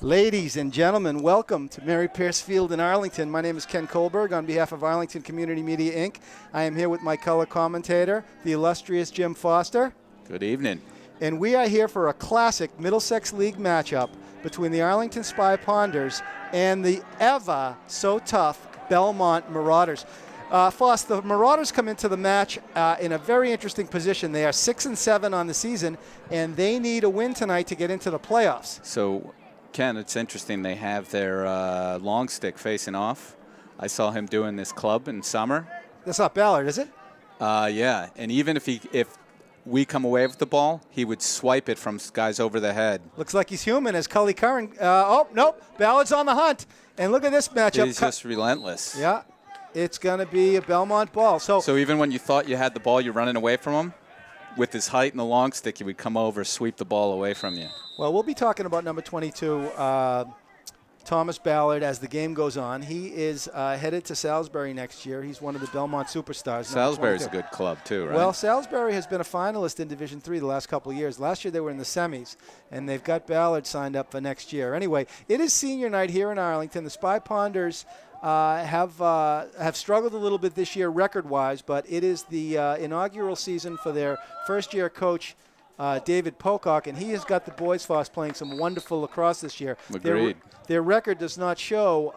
Ladies and gentlemen, welcome to Mary Pierce Field in Arlington. My name is Ken Kohlberg on behalf of Arlington Community Media, Inc. I am here with my color commentator, the illustrious Jim Foster. Good evening. And we are here for a classic Middlesex League matchup between the Arlington Spy Ponders and the ever so tough Belmont Marauders. Foss, the Marauders come into the match in a very interesting position. They are 6-7 on the season, and they need a win tonight to get into the playoffs. So, Ken, it's interesting. They have their long stick facing off. I saw him doing this club in summer. That's not Ballard, is it? Yeah, and even if we come away with the ball, he would swipe it from guys over the head. Looks like he's human as Cully Curran. Oh, nope, Ballard's on the hunt. And look at this matchup. He's just relentless. Yeah, it's going to be a Belmont ball. So even when you thought you had the ball, you're running away from him, with his height and the long stick, he would come over, sweep the ball away from you. Well, we'll be talking about number 22, Thomas Ballard, as the game goes on. He is headed to Salisbury next year. He's one of the Belmont superstars. Salisbury's a good club, too, right? Well, Salisbury has been a finalist in Division III the last couple of years. Last year they were in the semis, and they've got Ballard signed up for next year. Anyway, it is senior night here in Arlington. The Spy Ponders have struggled a little bit this year record-wise, but it is the inaugural season for their first-year coach, David Pocock, and he has got the boys, Foss, playing some wonderful lacrosse this year. Agreed. Their record does not show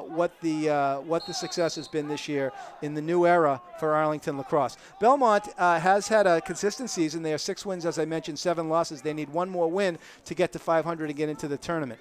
what the success has been this year in the new era for Arlington lacrosse. Belmont has had a consistent season. They are 6 wins, as I mentioned, 7 losses. They need one more win to get to 500 and get into the tournament.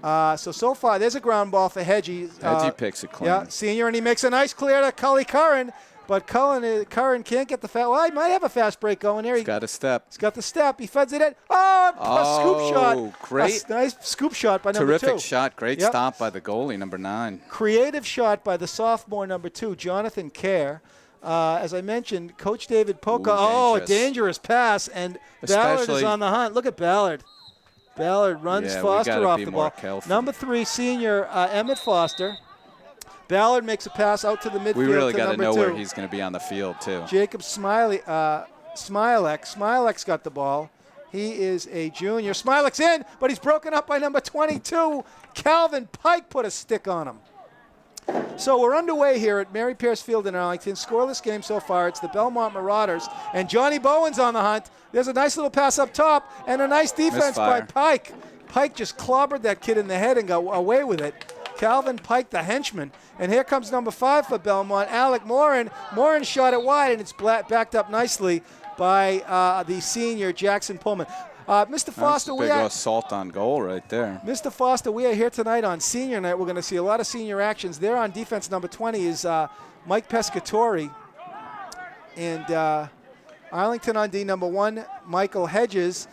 So far, there's a ground ball for Hedgie. Hedgie picks it clean. Yeah, senior, and he makes a nice clear to Cully Curran. But Curran can't get the fast. Well, he might have a fast break going here. He's got a step. He's got the step. He feds it in. Oh, a scoop shot. Great. A nice scoop shot by number 2. Terrific shot. Great stop by the goalie, number 9. Creative shot by the sophomore, number 2, Jonathan Kerr. As I mentioned, Coach David Pocock. Oh, a dangerous pass. And Ballard is on the hunt. Look at Ballard. Ballard runs Foster off the ball. Careful. Number 3, senior Emmett Foster. Ballard makes a pass out to the midfield. We really got to know 2. where he's going to be on the field, too. Jacob Smilek. Smilek's got the ball. He is a junior. Smilek's in, but he's broken up by number 22. Calvin Pike put a stick on him. So we're underway here at Mary Pierce Field in Arlington. Scoreless game so far. It's the Belmont Marauders, and Johnny Bowen's on the hunt. There's a nice little pass up top, and a nice defense by Pike. Pike just clobbered that kid in the head and got away with it. Calvin Pike, the henchman. And here comes number 5 for Belmont, Alec Morin. Morin shot it wide, and it's backed up nicely by the senior, Jackson Pullman. Mr. Foster, we are assault on goal right there. Mr. Foster, we are here tonight on senior night. We're going to see a lot of senior actions. There on defense, number 20 is Mike Pescatori. And Arlington on D, number 1, Michael Hedges.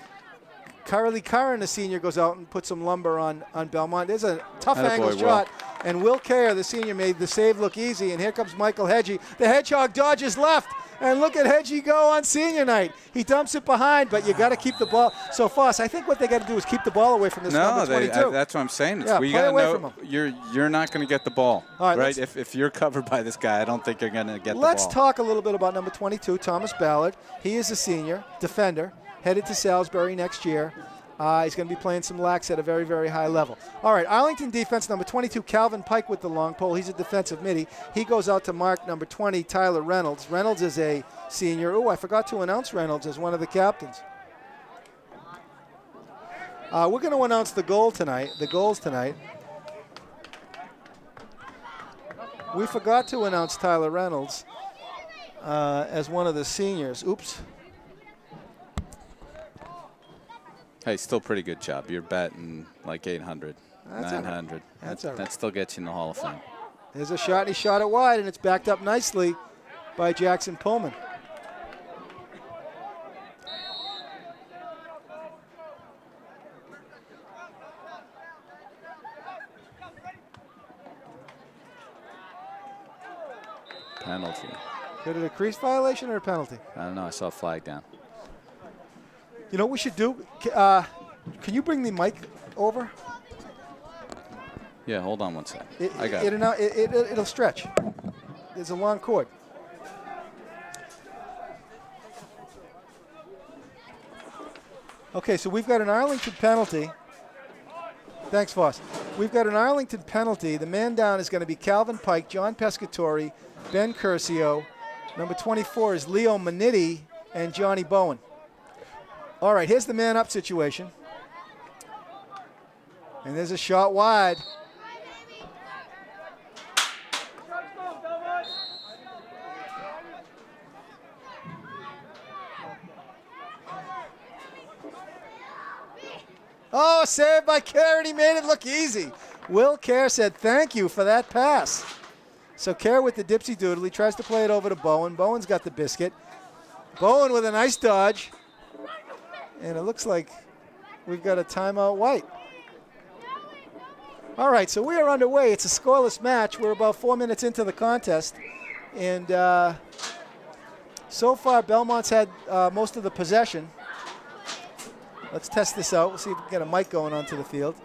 Carly Curran, the senior, goes out and puts some lumber on Belmont. There's a tough angle shot. And Will Kerr, the senior, made the save look easy. And here comes Michael Hedgie. The Hedgehog dodges left. And look at Hedgie go on senior night. He dumps it behind, but you got to keep the ball. So, Foss, I think what they got to do is keep the ball away from this number 22. That's what I'm saying. Play away from him. You're not going to get the ball, all right? If you're covered by this guy, I don't think you're going to get the ball. Let's talk a little bit about number 22, Thomas Ballard. He is a senior defender, headed to Salisbury next year. He's going to be playing some lax at a very, very high level. All right, Arlington defense, number 22, Calvin Pike with the long pole. He's a defensive midi. He goes out to mark number 20, Tyler Reynolds. Reynolds is a senior. Oh, I forgot to announce Reynolds as one of the captains. We're going to announce the goals tonight. We forgot to announce Tyler Reynolds as one of the seniors. Oops. Hey, still pretty good job. You're batting like 800, 900. That's all right. That still gets you in the Hall of Fame. There's a shot, and he shot it wide, and it's backed up nicely by Jackson Pullman. Penalty. Is it a crease violation or a penalty? I don't know. I saw a flag down. You know what we should do? Can you bring the mic over? Yeah, hold on one second. I got it. It'll stretch. There's a long cord. Okay, so we've got an Arlington penalty. Thanks, Foss. We've got an Arlington penalty. The man down is going to be Calvin Pike, John Pescatori, Ben Curcio. Number 24 is Leo Manitti and Johnny Bowen. All right, here's the man-up situation. And there's a shot wide. Oh, saved by Kerr, and he made it look easy. Will Kerr said thank you for that pass. So Kerr with the dipsy doodle. He tries to play it over to Bowen. Bowen's got the biscuit. Bowen with a nice dodge. And it looks like we've got a timeout white. All right, so we are underway. It's a scoreless match. We're about 4 minutes into the contest. And so far, Belmont's had most of the possession. Let's test this out. We'll see if we can get a mic going onto the field.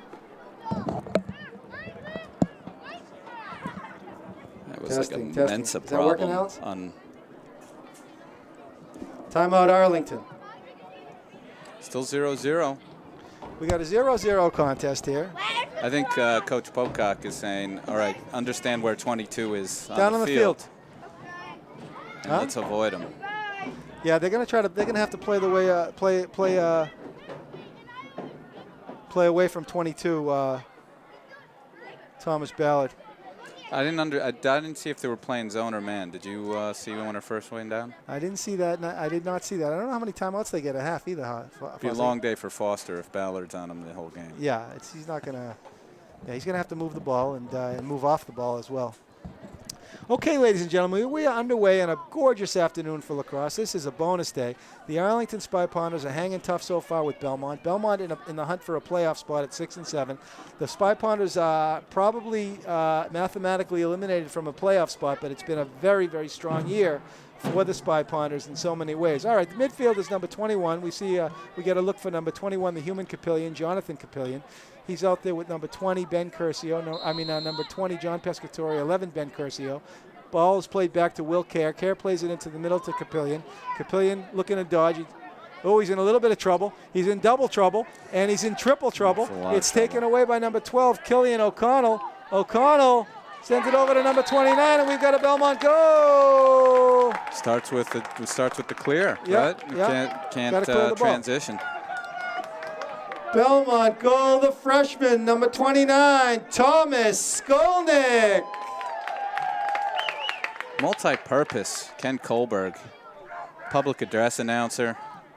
That was like a Mensa Is that working, problem Alex? on. Timeout Arlington. Still 0-0. We got a 0-0 contest here. I think Coach Pocock is saying, all right, understand where 22 is Down on the field. And let's avoid him. Yeah, they're gonna try to. They're gonna have to play the way play away from 22. Thomas Ballard. I didn't see if they were playing zone or man. Did you see when our first went down? I didn't see that. I did not see that. I don't know how many timeouts they get a half either. It'd be a long day for Foster if Ballard's on him the whole game. Yeah, he's not gonna. Yeah, he's gonna have to move the ball and move off the ball as well. Okay, ladies and gentlemen, we are underway on a gorgeous afternoon for lacrosse. This is a bonus day. The Arlington Spy Ponders are hanging tough so far with Belmont. Belmont in the hunt for a playoff spot at 6 and 7. The Spy Ponders are probably mathematically eliminated from a playoff spot, but it's been a very, very strong year for the Spy Ponders in so many ways. All right, the midfield is number 21. We see we get a look for number 21, the human Capillion, Jonathan Capillion. He's out there with number 20, Ben Curcio. Number 20, John Pescatori, 11, Ben Curcio. Ball is played back to Will Kerr. Kerr plays it into the middle to Capillion. Capillion looking to dodge. He's in a little bit of trouble. He's in double trouble, and he's in triple trouble. It's taken away by number 12, Killian O'Connell. O'Connell sends it over to number 29, and we've got a Belmont goal. Starts with the clear, yep, right? Yep. Can't transition. Belmont goal, the freshman, number 29, Thomas Skolnick. Multi-purpose, Ken Kohlberg, public address announcer.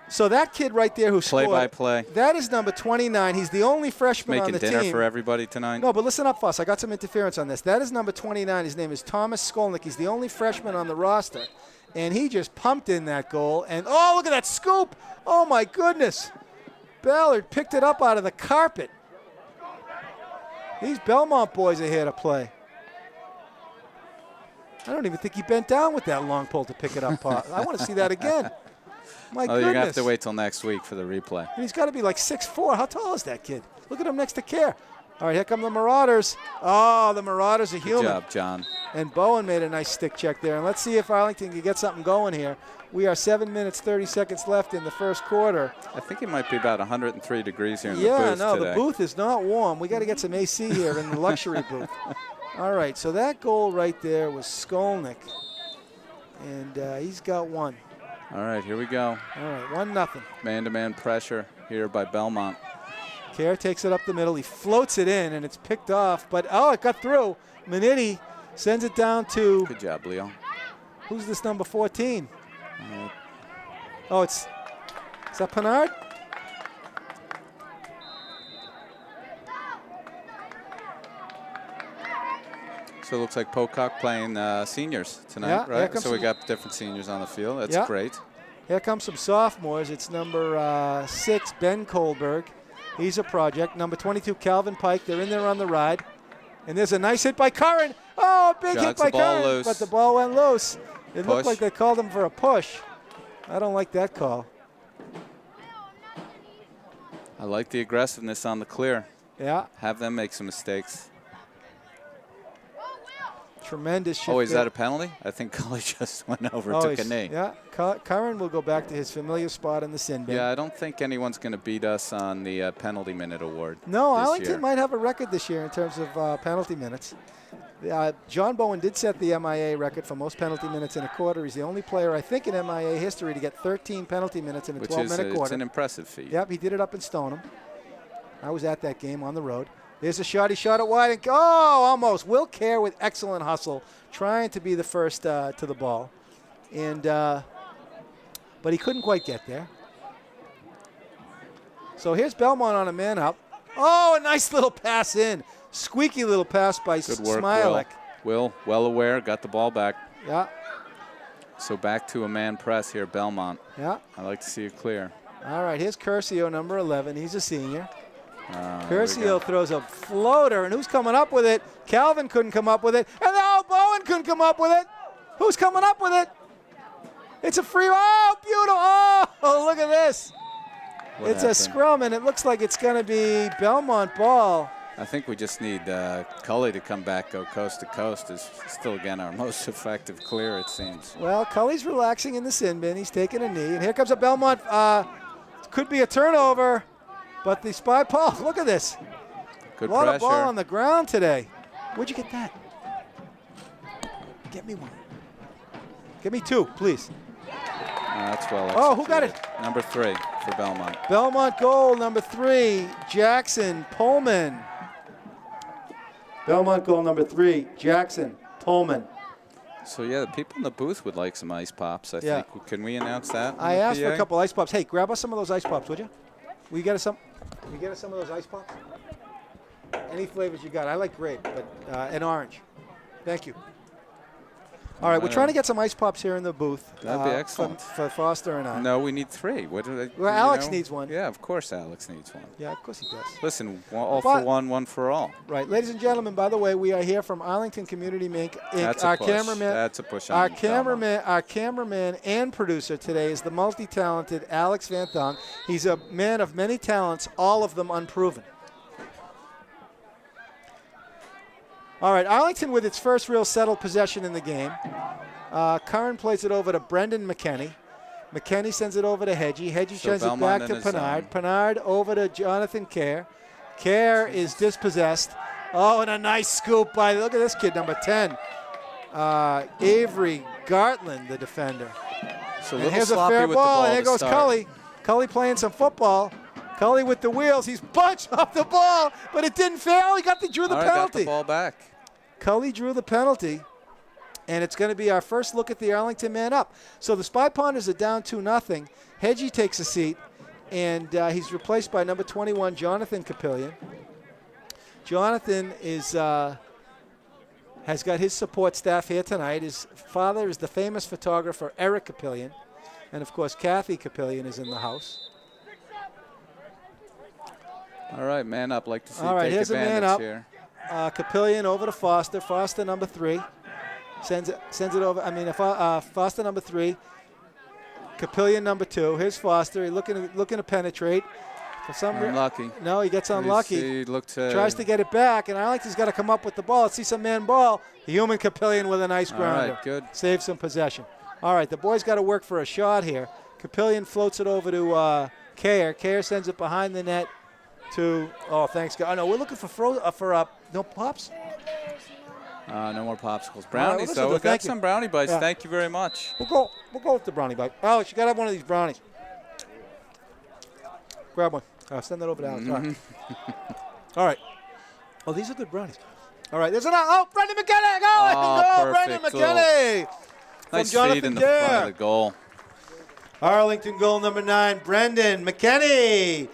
So that kid right there who scored, play-by-play. That is number 29. He's the only freshman on the team. Making dinner for everybody tonight. No, but listen up, Fuss. I got some interference on this. That is number 29. His name is Thomas Skolnick. He's the only freshman on the roster. And he just pumped in that goal. And, oh, look at that scoop. Oh, my goodness. Ballard picked it up out of the carpet. These Belmont boys are here to play. I don't even think he bent down with that long pole to pick it up. I want to see that again. My goodness. You're going to have to wait till next week for the replay. And he's got to be like 6'4". How tall is that kid? Look at him next to Kerr. All right, here come the Marauders. Oh, the Marauders are human. Good job, John. And Bowen made a nice stick check there. And let's see if Arlington can get something going here. We are 7 minutes, 30 seconds left in the first quarter. I think it might be about 103 degrees here in the booth today. the booth is not warm. We got to get some AC here in the luxury booth. All right, so that goal right there was Skolnick. And he's got one. All right, here we go. All right, 1-0. Man-to-man pressure here by Belmont. Kerr takes it up the middle. He floats it in, and it's picked off. But, it got through. Manitti sends it down to... Good job, Leo. Who's this number 14? Is that Pinard? So it looks like Pocock playing seniors tonight, right? So we got different seniors on the field. That's great. Here comes some sophomores. It's number 6, Ben Kohlberg. He's a project. Number 22, Calvin Pike. They're in there on the ride. And there's a nice hit by Curran. Oh, big hit by Curran. But the ball went loose. It looked like they called him for a push. I don't like that call. I like the aggressiveness on the clear. Yeah. Have them make some mistakes. Tremendous shift. Oh, is there. that a penalty? I think Cully just went over, took a knee. Yeah, Curran will go back to his familiar spot in the sin bin. Yeah, I don't think anyone's going to beat us on the penalty minute award. No, this Arlington year. might have a record this year in terms of penalty minutes. John Bowen did set the MIA record for most penalty minutes in a quarter. He's the only player, I think, in MIA history to get 13 penalty minutes in a 12-minute quarter. It's an impressive feat. Yep, he did it up in Stoneham. I was at that game on the road. There's a shot. He shot it wide. And almost. Will Kerr with excellent hustle, trying to be the first to the ball. But he couldn't quite get there. So here's Belmont on a man up. Oh, a nice little pass in. Squeaky little pass by Good work, Smilek. Will, well aware, got the ball back. Yeah. So back to a man press here, Belmont. Yeah. I like to see it clear. All right, here's Curcio, number 11. He's a senior. There we Curcio go. throws a floater, and who's coming up with it? Calvin couldn't come up with it. And Bowen couldn't come up with it. Who's coming up with it? It's a free. Oh, beautiful. Oh, look at this. What happened? A scrum, and it looks like it's going to be Belmont ball. I think we just need Cully to come back, go coast to coast. Is still, again, our most effective clear, it seems. Well, Cully's relaxing in the sin bin. He's taking a knee. And here comes a Belmont. Could be a turnover. But the spy Paul, look at this. Good a lot pressure. of ball on the ground today. Where'd you get that? Get me one. Get me two, please. That's well executed. Oh, who got it? Number 3 for Belmont. Belmont goal, number 3, Jackson Pullman. Belmont goal, number 3, Jackson Pullman. So, yeah, the people in the booth would like some ice pops, I think. Can we announce that? I asked for a PA? couple ice pops. Hey, grab us some of those ice pops, would you? Will you get us some? Will you get us some of those ice pops? Any flavors you got. I like grape, but and orange. Thank you. All right, we're trying to get some ice pops here in the booth. That'd be excellent. For Foster and I. No, we need 3. What do they? Well, Alex needs one. Yeah, of course Alex needs one. Yeah, of course he does. Listen, all for one, one for all. Right, ladies and gentlemen. By the way, we are here from Arlington Community Media. That's our a push. cameraman. That's a push on Our cameraman and producer today is the multi-talented Alex Van Thong. He's a man of many talents, all of them unproven. All right, Arlington with its first real settled possession in the game. Curran plays it over to Brendan McKenney. McKenney sends it over to Hedgie. Hedgie sends it back to Pennard. Pennard over to Jonathan Kerr. Kerr is dispossessed. Oh, and a nice scoop by, look at this kid, number 10. Avery Gartland, the defender. So and here's a fair ball, and there goes Cully. Cully playing some football. Cully with the wheels. He's bunched off the ball, but it didn't fail. He drew the penalty. Got the ball back. Cully drew the penalty. And it's going to be our first look at the Arlington man up. So the Spy Ponders are down 2-0. Hedgie takes a seat, and he's replaced by number 21, Jonathan Capillion. Jonathan has got his support staff here tonight. His father is the famous photographer Eric Capillion. And, of course, Kathy Capillion is in the house. All right, man up. Like to see All right, take here's a advantage man up. here. Capillion over to Foster. Foster, number 3. Sends it over. Foster number 3. Capillion number 2. Here's Foster. He's looking to penetrate. For some unlucky. No, he gets unlucky. Tries to get it back, and Arlington's got to come up with the ball. Let's see some man ball. The human Capillion with a nice grounder. All right, good. Saves some possession. All right, the boys got to work for a shot here. Capillion floats it over to Kerr. Kerr sends it behind the net to. Oh, thanks, God. Oh, no, we're looking for no pops. No more popsicles. Brownies, right, though. We've got some brownie bites. Yeah. Thank you very much. We'll go with the brownie bite. Alex, you got to have one of these brownies. Grab one. Send that over to Alex. Mm-hmm. All right. Oh, these are good brownies. All right. There's another. Oh, Brendan McKenney. Go, Brendan McKenney. Nice feed in the front of the goal. Arlington goal number 9, Brendan McKenney.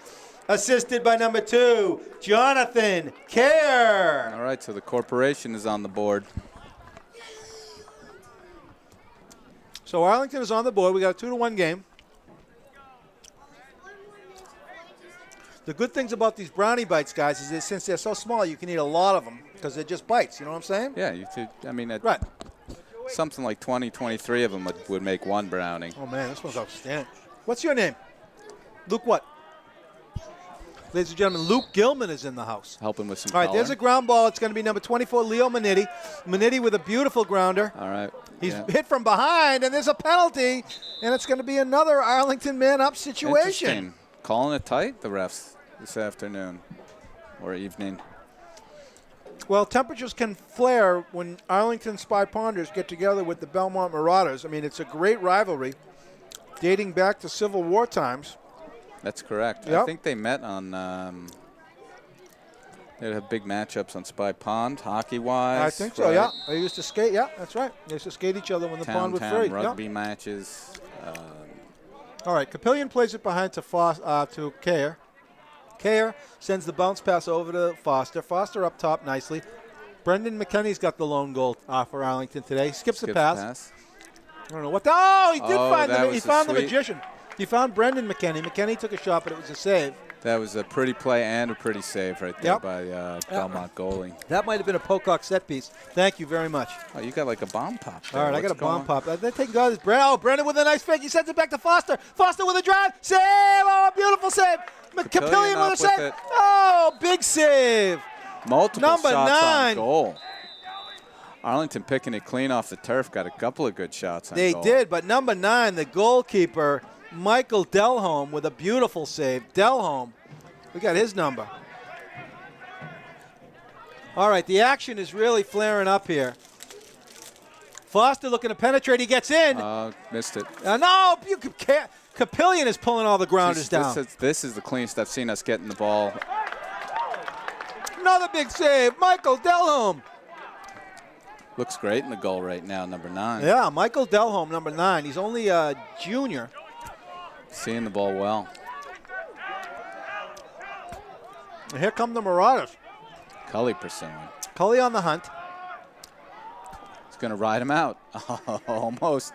Assisted by number 2, Jonathan Kerr. All right, so the corporation is on the board. So Arlington is on the board. We got a 2-1 game. The good things about these brownie bites, guys, is that since they're so small, you can eat a lot of them because they're just bites. You know what I'm saying? Yeah, right. Something like 20, 23 of them would make one brownie. Oh, man, this one's outstanding. What's your name? Luke what? Ladies and gentlemen, Luke Gilman is in the house. Helping with some All right, color. there's a ground ball. It's going to be number 24, Leo Minetti. Minetti with a beautiful grounder. All right. He's hit from behind, and there's a penalty, and it's going to be another Arlington man-up situation. Interesting. Calling it tight, the refs, this afternoon or evening. Well, temperatures can flare when Arlington Spy Ponders get together with the Belmont Marauders. I mean, it's a great rivalry dating back to Civil War times. That's correct. Yep. I think they met on they have big matchups on Spy Pond, hockey-wise. I think so, right? yeah. They used to skate, yeah, that's right. They used to skate each other when the pond was free. Rugby matches. All right, Capillion plays it behind to Kerr. Kerr sends the bounce pass over to Foster. Foster up top nicely. Brendan McKinney's got the lone goal for Arlington today. Skips the pass. I don't know what. He did find the. He found the magician. He found Brendan McKinney. McKinney took a shot, but it was a save. That was a pretty play and a pretty save right there by Belmont goalie. That might have been a Pocock set piece. Thank you very much. Oh, you got like a bomb pop there. All right, I got a bomb pop. They're taking guys. Brendan with a nice fake. He sends it back to Foster. Foster with a drive. Save. Oh, beautiful save. Capillion with a save. Oh, big save. Multiple Number shots 9. on goal. Arlington picking it clean off the turf. Got a couple of good shots on goal. They did, but number 9, the goalkeeper, Michael Delholm, with a beautiful save. Delholm, we got his number. All right, the action is really flaring up here. Foster looking to penetrate. He gets in. Missed it. No, Capillion is pulling all the grounders down. This is the cleanest I've seen us getting the ball. Another big save, Michael Delholm. Looks great in the goal right now, number 9. Yeah, Michael Delholm, number 9. He's only a junior. Seeing the ball well. And here come the Marauders. Cully pursuing. Cully on the hunt. He's going to ride him out. Almost.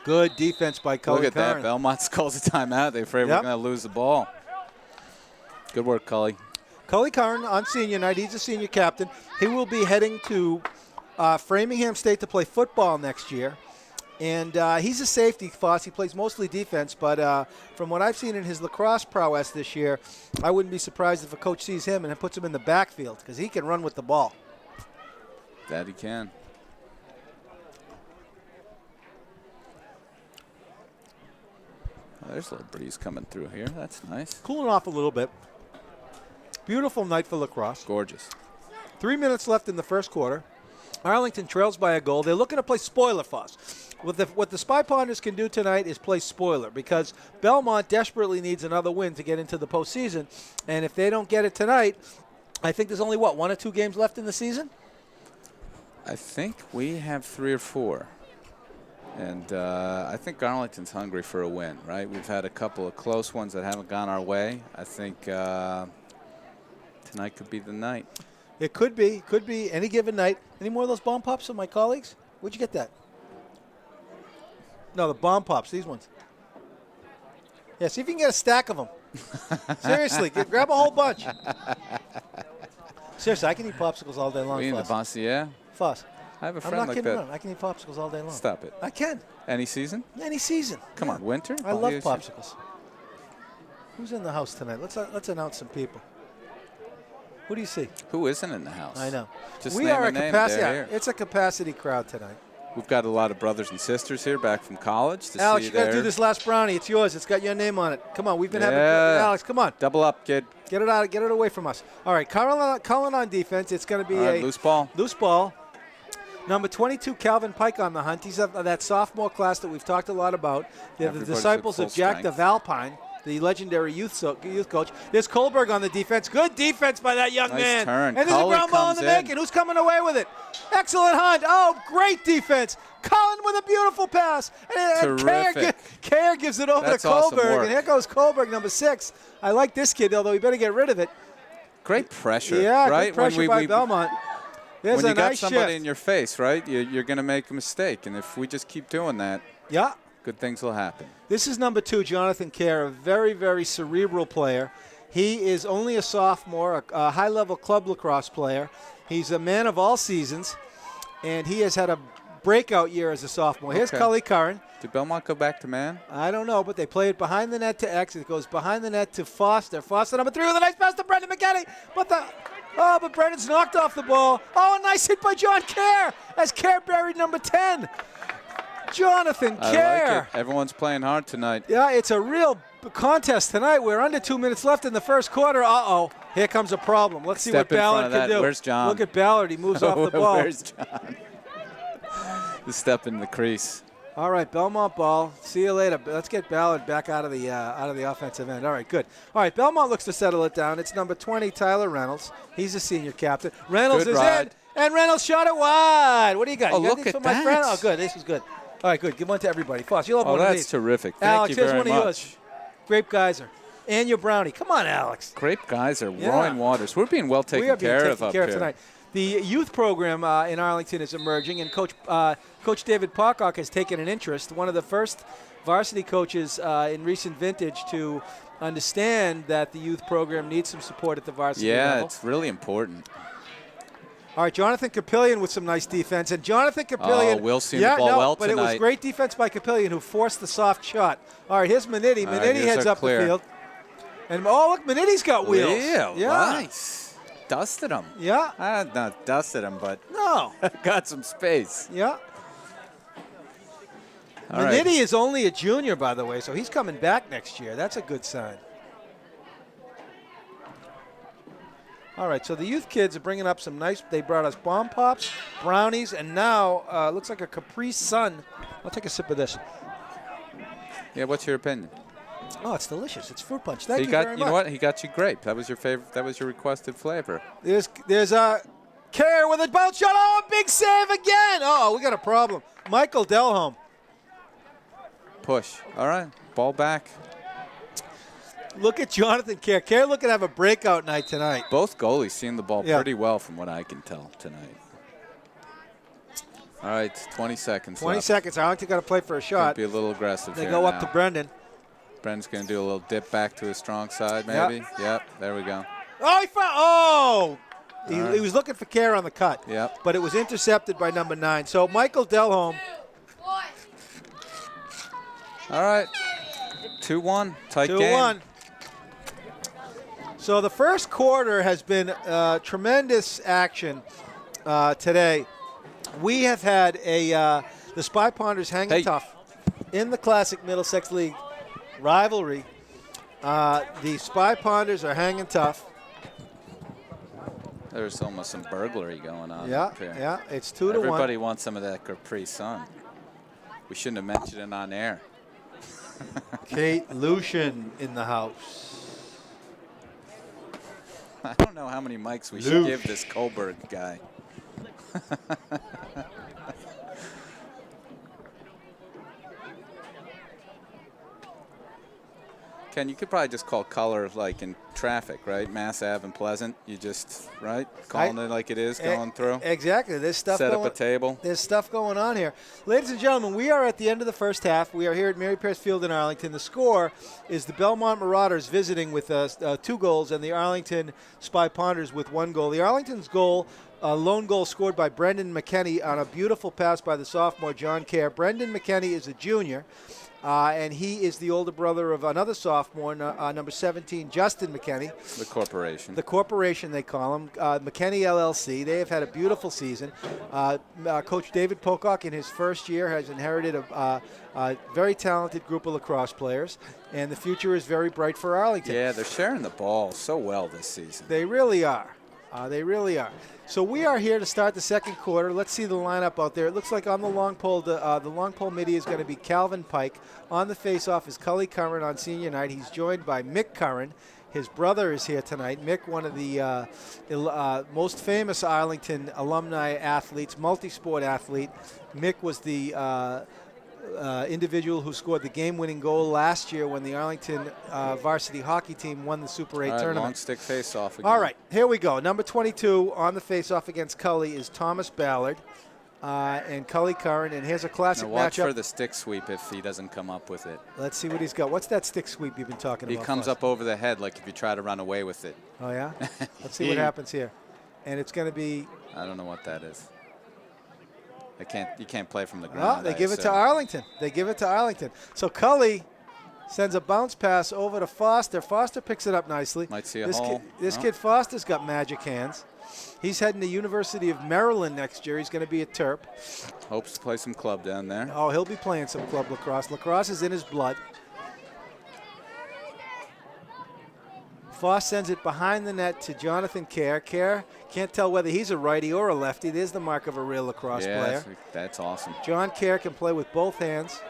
Good defense by Cully. Look at that. Belmont calls a timeout. They're afraid we're going to lose the ball. Good work, Cully. Cully Curran on senior night. He's a senior captain. He will be heading to Framingham State to play football next year. And he's a safety, Foss. He plays mostly defense, but from what I've seen in his lacrosse prowess this year, I wouldn't be surprised if a coach sees him and puts him in the backfield because he can run with the ball. That he can. Oh, there's a little breeze coming through here. That's nice. Cooling off a little bit. Beautiful night for lacrosse. Gorgeous. 3 minutes left in the first quarter. Arlington trails by a goal. They're looking to play spoiler for us. What the Spy Ponders can do tonight is play spoiler because Belmont desperately needs another win to get into the postseason. And if they don't get it tonight, I think there's only, 1 or 2 games left in the season? I think we have 3 or 4. And I think Arlington's hungry for a win, right? We've had a couple of close ones that haven't gone our way. I think tonight could be the night. It could be any given night. Any more of those bomb pops from my colleagues? Where'd you get that? No, the bomb pops, these ones. Yeah, see if you can get a stack of them. Seriously, grab a whole bunch. Seriously, I can eat popsicles all day long, We in the Foss. boss, yeah? Foss. I have a I'm friend not like kidding that. around. I can eat popsicles all day long. Stop it. I can. Any season? Any season. Come on, winter? I love popsicles. Who's in the house tonight? Let's announce some people. Who do you see? Who isn't in the house? I know. Just We name are a a name, capacity. they're Yeah, here. it's a capacity crowd tonight. We've got a lot of brothers and sisters here back from college to Alex, see you got to their do this last brownie. It's yours. It's got your name on it. Come on, we've been having. Yeah. Alex, come on. double up, kid. Get it out. Get it away from us. All right, Cullen on defense. It's going to be All right, a loose ball. Loose ball. Number 22, Calvin Pike on the hunt. He's of that sophomore class that we've talked a lot about. They're the Everybody's disciples at of full Jack strength. DeValpine, the legendary youth coach. There's Kohlberg on the defense. Good defense by that young Nice man. turn. And there's a Cullen ground ball in the comes in. making. Who's coming away with it? Excellent hunt. Oh, great defense. Cullen with a beautiful pass. And Terrific. Kerr gives it over That's to awesome Kohlberg. work. And here goes Kohlberg, number 6. I like this kid, although he better get rid of it. Great pressure, Yeah, right? good pressure by Belmont. There's When a you got nice somebody shift. in your face, right, you're going to make a mistake. And if we just keep doing that, Yeah. good things will happen. This is number 2, Jonathan Kerr, a very, very cerebral player. He is only a sophomore, a high-level club lacrosse player. He's a man of all seasons, and he has had a breakout year as a sophomore. Here's Okay. Cully Curran. Did Belmont go back to man? I don't know, but they play it behind the net to X. It goes behind the net to Foster. Foster, number 3, with a nice pass to Brendan McKinney. But Brendan's knocked off the ball. Oh, a nice hit by John Kerr as Kerr buried number 10. Jonathan I Kerr. like it. Everyone's playing hard tonight. Yeah, it's a real contest tonight. We're under 2 minutes left in the first quarter. Uh-oh, here comes a problem. Let's see Step what in front Ballard of can that. do. Where's John? Look at Ballard. He moves off the ball. Where's John? The step in the crease. All right, Belmont ball. See you later. Let's get Ballard back out of the offensive end. All right, good. All right, Belmont looks to settle it down. It's number 20, Tyler Reynolds. He's the senior captain. Reynolds Good is ride. in, and Reynolds shot it wide. What do you got? Oh, You got look these at for my that. friend? Oh, good. This was good. All right, good. Give one to everybody. Foss, you'll have Oh, one of that's these. terrific. Thank Alex, you here's very one much. of yours. Grape Geyser. And your brownie. Come on, Alex. Grape Geyser, Yeah. roaring waters. We're being well We taken are being care taken of up care of here. tonight. The youth program in Arlington is emerging, and Coach David Pocock has taken an interest. One of the first varsity coaches in recent vintage to understand that the youth program needs some support at the varsity Yeah, level. it's really important. All right, Jonathan Capillion with some nice defense. And Jonathan Capillion. Oh, Will's seen the ball well but it was tonight. great defense by Capillion, who forced the soft shot. All right, here's Manitti. All right, Manitti here's heads our up clear. the field. And, oh, look, Manitti's got wheels. Yeah, nice. Dusted him. Yeah. Not dusted him, but No. got some space. Yeah. All right. Manitti is only a junior, by the way, so he's coming back next year. That's a good sign. All right, so the youth kids are bringing up some nice, they brought us bomb pops, brownies, and now looks like a Capri Sun. I'll take a sip of this. Yeah, what's your opinion? Oh, it's delicious. It's fruit punch. Thank He you got, very you much. know what? He got you grape. That was your favorite. That was your requested flavor. There's Kerr with a bounce shot. Oh, a big save again. Oh, we got a problem. Michael Delholm. Push. All right. Ball back. Look at Jonathan Kerr. Kerr looking to have a breakout night tonight. Both goalies seeing the ball Yeah. pretty well from what I can tell tonight. All right, 20 seconds 20 left. seconds. Arlington got to play for a Gonna shot. be a little aggressive They here go up now. to Brendan. Brendan's going to do a little dip back to his strong side, Yep. maybe. Yep, there we go. Oh, he found. Oh! He All right. was looking for Kerr on the cut. Yep. But it was intercepted by number 9. So Michael Delholm. All right, 2-1, tight game. 2-1. So the first quarter has been tremendous action today. We have had the Spy Ponders hanging tough in the Classic Middlesex League rivalry. The Spy Ponders are hanging tough. There's almost some burglary going on Yeah, up here. yeah. It's 2-1. Everybody wants some of that Capri Sun. We shouldn't have mentioned it on air. Kate Lucian in the house. I don't know how many mics we should give this Kohlberg guy. Ken, you could probably just call color like in traffic, right? Mass Ave and Pleasant. You just, right? Calling it like it is, going through. Exactly. There's stuff Set going up a table. There's stuff going on here. Ladies and gentlemen, we are at the end of the first half. We are here at Mary Pierce Field in Arlington. The score is the Belmont Marauders visiting with 2 goals and the Arlington Spy Ponders with 1 goal. The Arlington's goal, a lone goal scored by Brendan McKinney on a beautiful pass by the sophomore John Kerr. Brendan McKinney is a junior. And he is the older brother of another sophomore, number 17, Justin McKinney. The corporation. The corporation, they call him, McKinney LLC. They have had a beautiful season. Coach David Pocock, in his first year, has inherited a very talented group of lacrosse players, and the future is very bright for Arlington. Yeah, they're sharing the ball so well this season. They really are. They really are. So we are here to start the second quarter. Let's see the lineup out there. It looks like on the long pole, the long pole midi is going to be Calvin Pike. On the face-off is Cully Curran on senior night. He's joined by Mick Curran. His brother is here tonight. Mick, one of the most famous Arlington alumni athletes, multi-sport athlete. Mick was the individual who scored the game-winning goal last year when the Arlington varsity hockey team won the Super 8 tournament. Long stick face-off again. All right, here we go. Number 22 on the face-off against Cully is Thomas Ballard and Cully Curran. And here's a classic Now watch matchup. for the stick sweep if he doesn't come up with it. Let's see what he's got. What's that stick sweep you've been talking He about? comes Foss? up over the head like if you try to run away with it. Oh, yeah? Let's see what happens here. And it's going to be I don't know what that is. You can't play from the Oh, ground. they give it to Arlington. They give it to Arlington. So Cully sends a bounce pass over to Foster. Foster picks it up nicely. Might see a this hole. This kid Foster's got magic hands. He's heading to University of Maryland next year. He's going to be a Terp. Hopes to play some club down there. Oh, he'll be playing some club lacrosse. Lacrosse is in his blood. Foss sends it behind the net to Jonathan Kerr. Kerr can't tell whether he's a righty or a lefty. There's the mark of a real lacrosse player. That's awesome. John Kerr can play with both hands,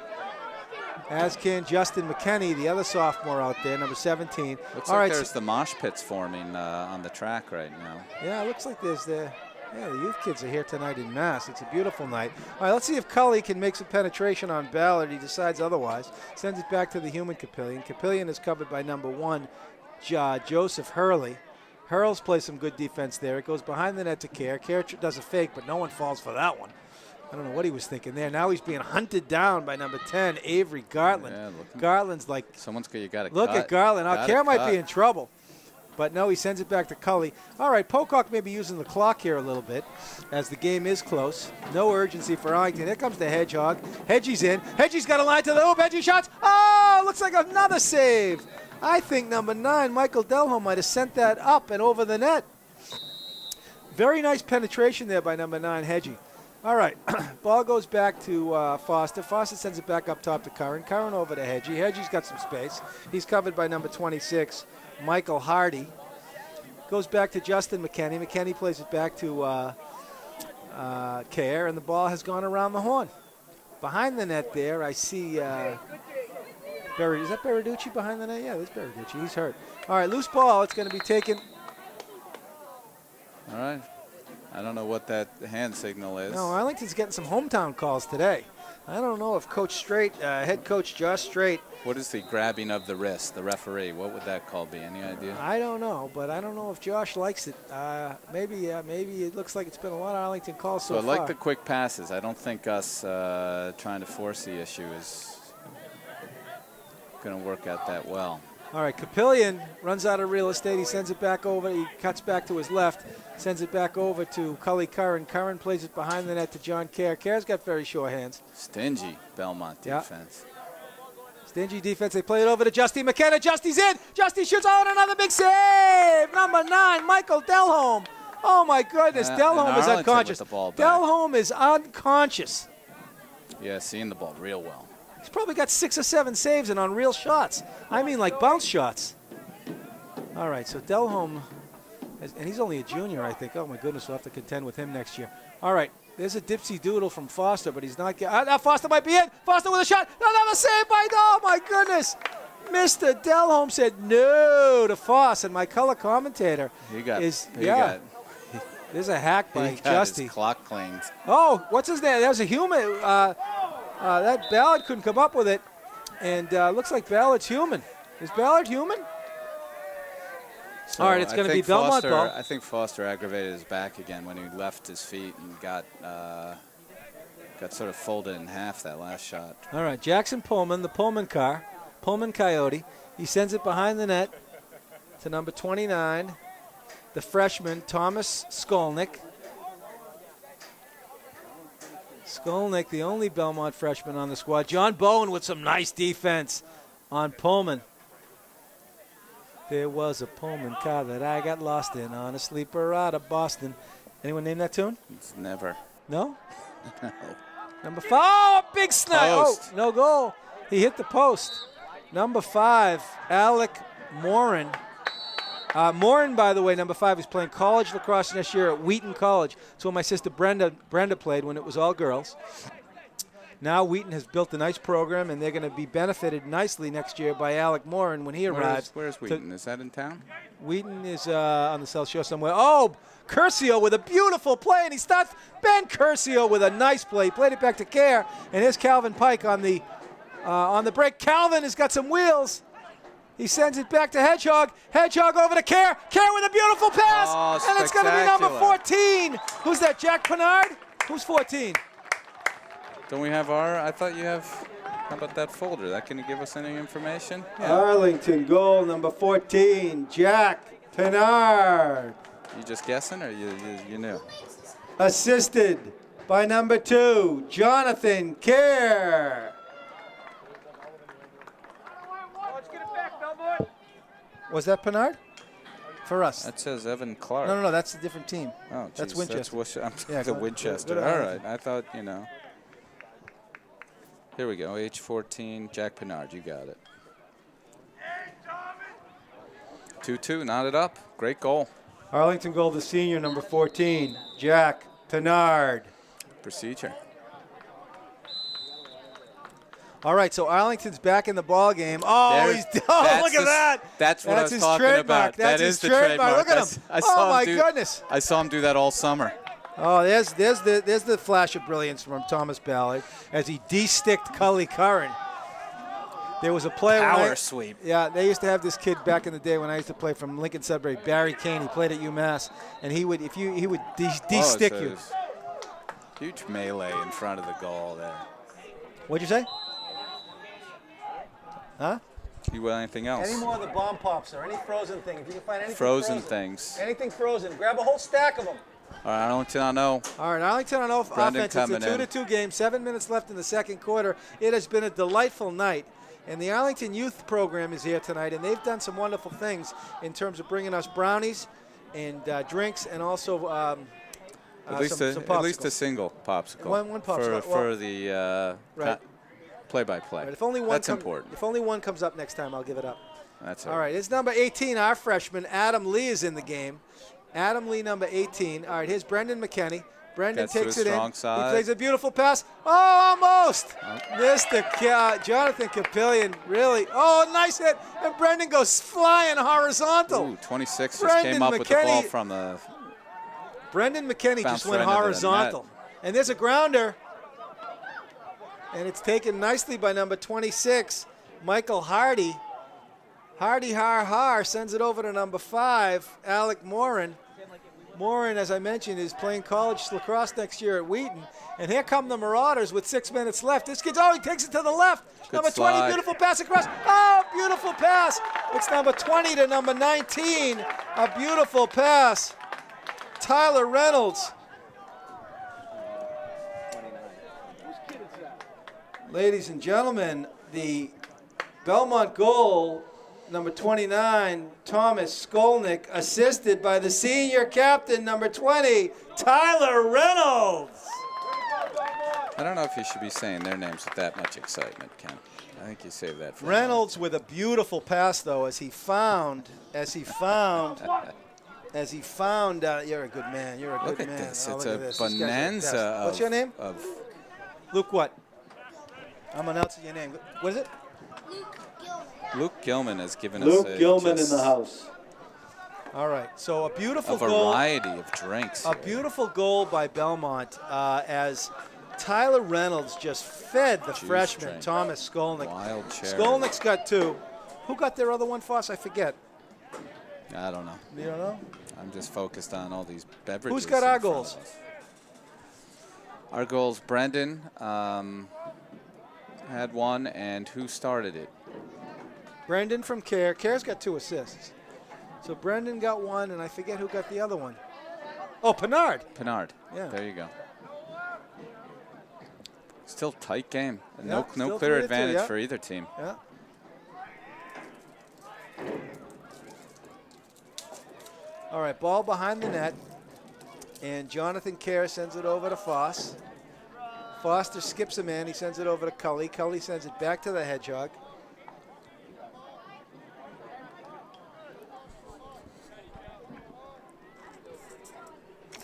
as can Justin McKenney, the other sophomore out there, number 17. Looks like there's the mosh pits forming on the track right now. Yeah, it looks like there's the youth kids are here tonight in mass. It's a beautiful night. All right, let's see if Cully can make some penetration on Ballard. He decides otherwise. Sends it back to the human Capillion. Capillion is covered by number 1, Joseph Hurley. Hurls plays some good defense there. It goes behind the net to Kerr. Kerr does a fake, but no one falls for that one. I don't know what he was thinking there. Now he's being hunted down by number 10, Avery Gartland. Yeah, Gartland's like, you got to look at Gartland. Now Kerr might be in trouble. But no, he sends it back to Cully. All right, Pocock may be using the clock here a little bit as the game is close. No urgency for Arlington. Here comes the Hedgehog. Hedgie's in. Hedgie's got a line to the hoop. Hedgie shots. Oh, looks like another save. I think number 9, Michael Delholm, might have sent that up and over the net. Very nice penetration there by number 9, Hedgie. All right, ball goes back to Foster. Foster sends it back up top to Curran. Curran over to Hedgie. Hedgie's got some space. He's covered by number 26, Michael Hardy. Goes back to Justin McKenney. McKenney plays it back to Kerr, and the ball has gone around the horn. Behind the net there, I see... is that Beraducci behind the net? Yeah, there's Beraducci. He's hurt. All right, loose ball. It's going to be taken. All right. I don't know what that hand signal is. No, Arlington's getting some hometown calls today. I don't know if Coach Strait, head coach Josh Strait. What is the grabbing of the wrist, the referee? What would that call be? Any idea? I don't know, but I don't know if Josh likes it. Maybe it looks like it's been a lot of Arlington calls so far. I like the quick passes. I don't think us trying to force the issue is going to work out that well. All right, Capillion runs out of real estate. He sends it back over. He cuts back to his left, sends it back over to Cully Curran. Curran plays it behind the net to John Kerr. Kerr's got very sure hands. Stingy Belmont defense. Stingy defense. They play it over to Justy McKenna. Justy's in. Justy shoots out another big save. Number 9, Michael Delholm. Oh, my goodness. Delholm is unconscious. Delholm is unconscious. Yeah, seeing the ball real well. He's probably got 6 or 7 saves and on real shots. I mean, like bounce shots. All right, so Delholm, and he's only a junior, I think. Oh, my goodness, we'll have to contend with him next year. All right, there's a dipsy doodle from Foster, but he's not getting. Now Foster might be in. Foster with a shot. Another save by, oh, my goodness. Mr. Delholm said no to Foss, and my color commentator there's a hack by Justy. His clock cleaned. Oh, what's his name? That was a human. That Ballard couldn't come up with it, and looks like Ballard's human. Is Ballard human? So all right, it's going to be Belmont ball. I think Foster aggravated his back again when he left his feet and got sort of folded in half that last shot. All right, Jackson Pullman, the Pullman car, Pullman Coyote. He sends it behind the net to number 29, the freshman, Thomas Skolnick. Skolnick, the only Belmont freshman on the squad. John Bowen with some nice defense on Pullman. There was a Pullman car that I got lost in on a sleeper out of Boston. Anyone name that tune? It's never. No? No. Number 5. Oh, a big snap. Oh, no goal. He hit the post. Number 5, Alec Morin. Morin, by the way, number 5, is playing college lacrosse next year at Wheaton College. It's where my sister Brenda played when it was all girls. Now Wheaton has built a nice program, and they're going to be benefited nicely next year by Alec Morin when he arrives. Where's Wheaton? Is that in town? Wheaton is on the South Shore somewhere. Oh, Curcio with a beautiful play, and he starts. Ben Curcio with a nice play. He played it back to Kerr, and here's Calvin Pike on the break. Calvin has got some wheels. He sends it back to Hedgehog. Hedgehog over to Kerr. Kerr with a beautiful pass. And it's going to be number 14. Who's that, Jack Pinard? Who's 14? Don't we have I thought you have, how about that folder? That can give us any information? Yeah. Arlington goal number 14, Jack Pinard. You just guessing or you knew? Assisted by number 2, Jonathan Kerr. Was that Pinard? For us. That says Evan Clark. No, that's a different team. Oh, that's geez, Winchester. the Winchester. All right. I thought, 'Here we go. Age 14, Jack Pinard. You got it. 2-2, knotted up. Great goal. Arlington goal, the senior, number 14, Jack Pinard. Procedure. All right, so Arlington's back in the ball game. Oh, look at that. That's what I was his talking trademark. about. That's That his is the trademark. Look at him. Oh, my goodness. I saw him do that all summer. Oh, there's the flash of brilliance from Thomas Ballard as he de-sticked Cully Curran. There was a player. Power sweep. Yeah, they used to have this kid back in the day when I used to play from Lincoln Sudbury, Barry Kane. He played at UMass, and he would de-stick you. Huge melee in front of the goal there. What'd you say? Huh? You want anything else? Any more of the bomb pops or any frozen thing? If you can find anything frozen things. Anything frozen, grab a whole stack of them. All right, Arlington on 0. All right, Arlington on offense. It's a 2-2 game, 7 minutes left in the second quarter. It has been a delightful night. And the Arlington Youth Program is here tonight, and they've done some wonderful things in terms of bringing us brownies and drinks, and also at least a single popsicle. One popsicle for the right. play-by-play. Right. If only one That's important. If only one comes up next time, I'll give it up. That's all right. It's number 18, our freshman Adam Lee is in the game. Adam Lee, number 18. All right, here's Brendan McKenney. Brendan takes it in. Side. He plays a beautiful pass. Oh, almost. Mr. Jonathan Capillion, really. Oh, nice hit. And Brendan goes flying horizontal. Ooh, 26 just came up with the ball from the. Brendan McKenney just went horizontal. And there's a grounder. And it's taken nicely by number 26, Michael Hardy. Hardy Har sends it over to number 5, Alec Morin. Morin, as I mentioned, is playing college lacrosse next year at Wheaton. And here come the Marauders with 6 minutes left. This kid's, he takes it to the left. Good number 20, slide. Beautiful pass across. Oh, beautiful pass. It's number 20 to number 19. A beautiful pass. Tyler Reynolds. Ladies and gentlemen, the Belmont goal, number 29, Thomas Skolnick, assisted by the senior captain, number 20, Tyler Reynolds. I don't know if you should be saying their names with that much excitement, Ken. I think you save that for Reynolds with a beautiful pass, though, as he found, you're a good man, you're a good man. Look at this, oh, it's look a at this. bonanza. What's your name? Of Luke what? I'm announcing your name. What is it? Luke Gilman has given Luke us Gilman in the house. All right, so a beautiful variety of drinks. A beautiful goal by Belmont as Tyler Reynolds just fed the freshman, drink. Thomas Skolnick. Wild cherry. Skolnick's got 2. Who got their other one, Foss? I forget. I don't know. You don't know? I'm just focused on all these beverages. Who's got our goals? Our goals, Brendan had 1, and who started it? Brendan from Kerr. Kerr's got 2 assists. So Brendan got 1, and I forget who got the other one. Oh, Pinard. Pinard. Yeah. There you go. Still tight game. And Yeah, no clear advantage for either team. Yeah. All right, ball behind the net. And Jonathan Kerr sends it over to Foss. Foster skips a man. He sends it over to Cully. Cully sends it back to the Hedgehog.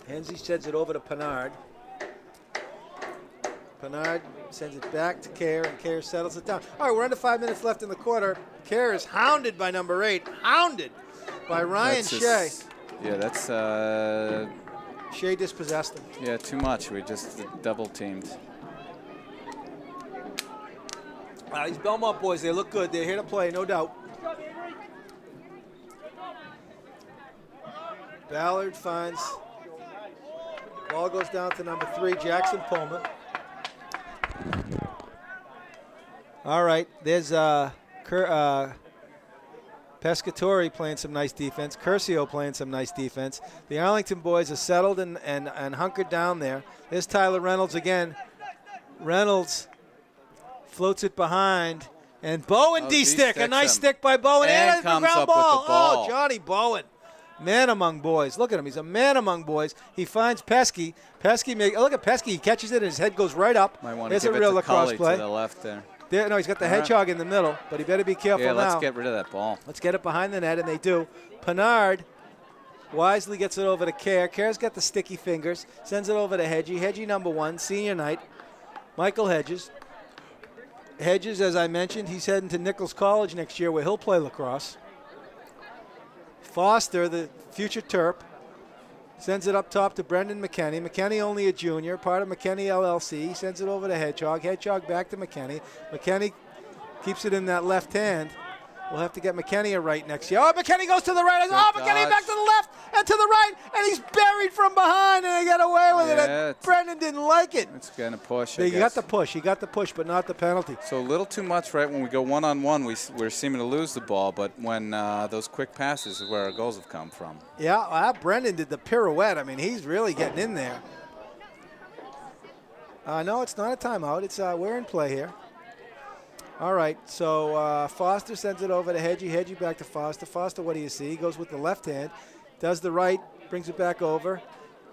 Hensley sends it over to Pinard. Pinard sends it back to Kerr, and Kerr settles it down. All right, we're under 5 minutes left in the quarter. Kerr is hounded by number 8. Hounded by Ryan Shea. Yeah, that's... Shea dispossessed him. Yeah, too much. We just double teamed. These Belmont boys, they look good. They're here to play, no doubt. Ballard finds. Ball goes down to number 3, Jackson Pullman. All right, there's Kerr, Pescatori playing some nice defense. Curcio playing some nice defense. The Arlington boys are settled and hunkered down there. There's Tyler Reynolds again. Reynolds floats it behind. And Bowen D-stick. A nice stick by Bowen. And a comes ground up with the ball. Oh, Johnny Bowen. Man among boys. Look at him. He's a man among boys. He finds Pesky. Look at Pesky. He catches it and his head goes right up. Might want to There's give a real it to lacrosse Cully play. to the left there. No, he's got the hedgehog in the middle, but he better be careful now. Yeah, let's get rid of that ball. Let's get it behind the net, and they do. Pennard wisely gets it over to Kerr. Kerr's got the sticky fingers. Sends it over to Hedgie. Hedgie number 1, senior night. Michael Hedges. Hedges, as I mentioned, he's heading to Nichols College next year where he'll play lacrosse. Foster, the future Terp, sends it up top to Brendan McKenney. McKenney only a junior, part of McKenney LLC. He sends it over to Hedgehog. Hedgehog back to McKenney. McKenney keeps it in that left hand. We'll have to get McKenney a right next year. Oh, McKenney goes to the right. McKenney back to the left and to the right, and he's buried from behind, and they get away with it. And Brendan didn't like it. It's going to push, He got the push. He got the push, but not the penalty. So a little too much, right? When we go one-on-one, we're seeming to lose the ball, but when those quick passes is where our goals have come from. Yeah, Brendan did the pirouette. I mean, he's really getting in there. No, it's not a timeout. It's we're in play here. All right, so Foster sends it over to Hedgie. Hedgie back to Foster. Foster, what do you see? He goes with the left hand, does the right, brings it back over,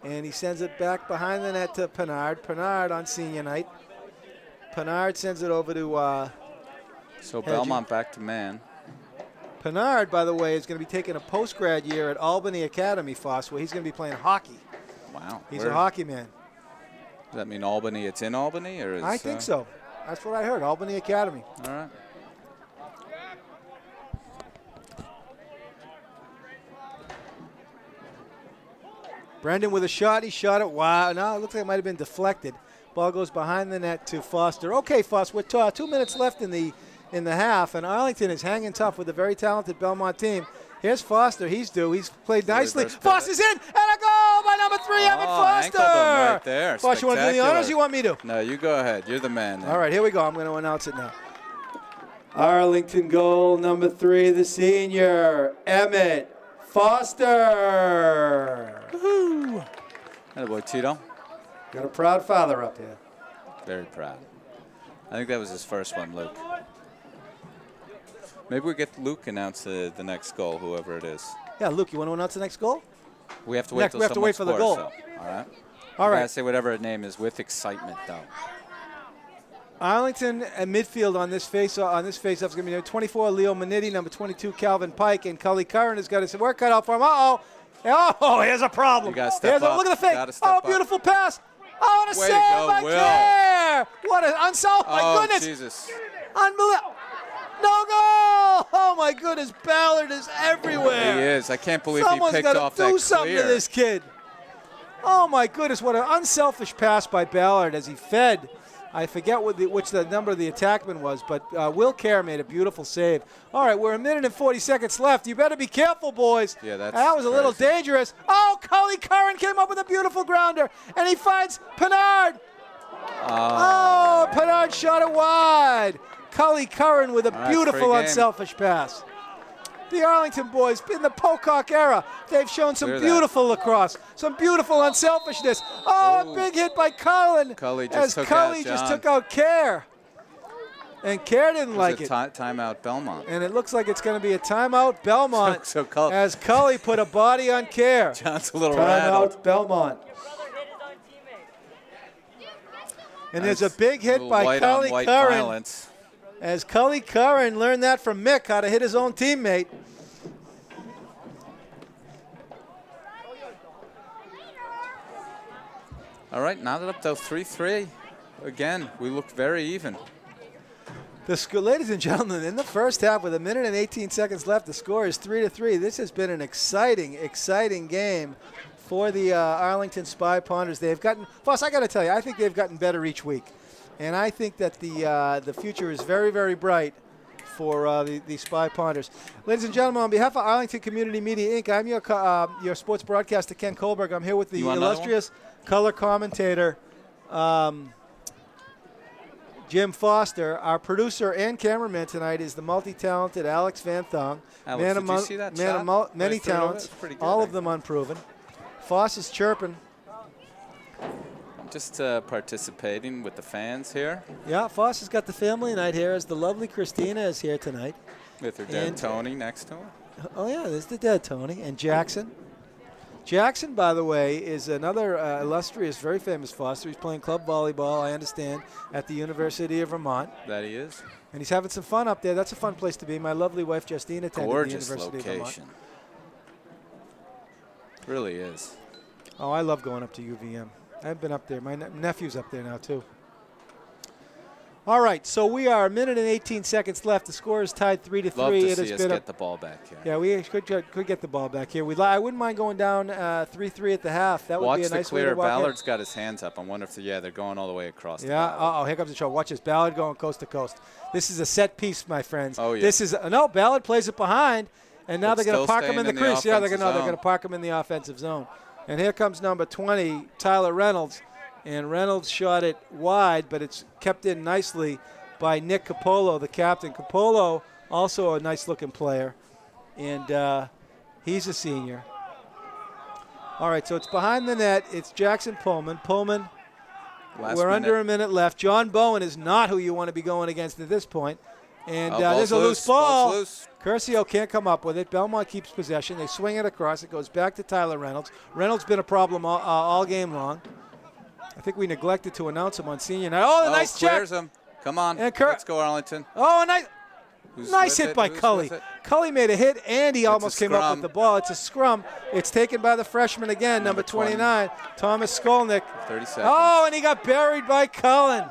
and he sends it back behind the net to Pennard. Pennard on senior night. Pennard sends it over to So Hedgie. Belmont back to man. Pennard, by the way, is going to be taking a post-grad year at Albany Academy, Foster, where he's going to be playing hockey. Wow. He's a hockey man. Does that mean Albany? It's in Albany? Or is, I think so. That's what I heard, Albany Academy. All right. Brendan with a shot. He shot it. Wow. No, it looks like it might have been deflected. Ball goes behind the net to Foster. Okay, Foster, we're 2 minutes left in the half, and Arlington is hanging tough with a very talented Belmont team. Here's Foster. He's due. He's played nicely. Foster's in, and a goal by number 3, Evan Foster. Right there. Foster, you want to do the honors or you want me to? No, you go ahead. You're the man. There. All right, here we go. I'm going to announce it now. Arlington goal number 3, the senior, Emmett Foster. Woo-hoo. Attaboy, Tito. Got a proud father up here. Very proud. I think that was his first one, Luke. Maybe we get Luke announce the next goal, whoever it is. Yeah, Luke, you want to announce the next goal? We have to wait till we have to wait for the goal. So. All right. All right. Gotta say whatever her name is with excitement, though. Arlington and midfield on this face-off is going to be 24 Leo Manetti, number 22 Calvin Pike, and Cully Curran has got his work cut out for him. Oh, here's a problem. You gotta step up. Look at the fake. Oh, beautiful pass. Oh, and a Way to save go, by Will. Kerr. What an unsolved. My Oh, goodness. Jesus. Unbelievable. No goal. Oh, my goodness. Ballard is everywhere. He is. I can't believe Someone's he picked off that got to do something clear. to this kid. Oh, my goodness. What an unselfish pass by Ballard as he fed. I forget which the number of the attackman was, but Will Kerr made a beautiful save. All right, we're 1 minute and 40 seconds left. You better be careful, boys. Yeah, that was a little dangerous. Oh, Cully Curran came up with a beautiful grounder, and he finds Pennard. Oh, Pennard shot it wide. Cully Curran with a beautiful unselfish pass. The Arlington boys, in the Pocock era, they've shown some beautiful lacrosse, some beautiful unselfishness. Oh, a big hit by Cullen Cully as just Cully just took out Kerr. And Kerr didn't like it. Timeout Belmont. And it looks like it's going to be a timeout Belmont So as Cully put a body on Kerr. John's a little rattled. Timeout Belmont. And there's a big hit by Cully Curran. Violence. As Cully Curran learned that from Mick, how to hit his own teammate. All right, now that up to 3-3. Again, we look very even. Ladies and gentlemen, in the first half with 1 minute and 18 seconds left, the score is 3-3. This has been an exciting, exciting game for the Arlington Spy Ponders. They've gotten, Foss, I got to tell you, I think they've gotten better each week. And I think that the future is very, very bright for the Spy Ponders. Ladies and gentlemen, on behalf of Arlington Community Media, Inc., I'm your sports broadcaster, Ken Kohlberg. I'm here with the illustrious color commentator, Jim Foster. Our producer and cameraman tonight is the multi-talented Alex Van Thong. Alex, did you see that shot? Of many Right through it? talents, It's pretty good, all of I them unproven. Foss is chirping. Just participating with the fans here. Yeah, Foss has got the family night here as the lovely Christina is here tonight. With her dad Tony next to her. Oh, yeah, there's the dead Tony. And Jackson. Jackson, by the way, is another illustrious, very famous Foster. He's playing club volleyball, I understand, at the University of Vermont. That he is. And he's having some fun up there. That's a fun place to be. My lovely wife, Justine, attended Gorgeous the University of location. Vermont. Really is. Oh, I love going up to UVM. I've been up there. My nephew's up there now, too. All right, so we are a minute and 18 seconds left. The score is tied 3-3. Love to it see has us been get the ball back here. Yeah, we could get the ball back here. I wouldn't mind going down 3-3 at the half. That would be a nice way to walk in. Ballard's got his hands up. I wonder if they're going all the way across. Yeah. Here comes the trouble. Watch this. Ballard going coast to coast. This is a set piece, my friends. Oh yeah. This is Ballard plays it behind, and now they're going to park him in the crease. Yeah, they're going to park him in the offensive zone. And here comes number 20, Tyler Reynolds, and Reynolds shot it wide, but it's kept in nicely by Nick Capolo, the captain. Capolo, also a nice-looking player, and he's a senior. All right, so it's behind the net. It's Jackson Pullman. We're under a minute left. John Bowen is not who you want to be going against at this point. And there's a loose ball. Curcio can't come up with it. Belmont keeps possession. They swing it across. It goes back to Tyler Reynolds. Reynolds been a problem all game long. I think we neglected to announce him on senior night. Oh, nice check. Clears him. Come on. And Kerr. Let's go, Arlington. Oh, nice hit by Cully. Cully made a hit, and he almost came up with the ball. It's a scrum. It's taken by the freshman again, number 29, Thomas Skolnick. 30 seconds. Oh, and he got buried by Cullen.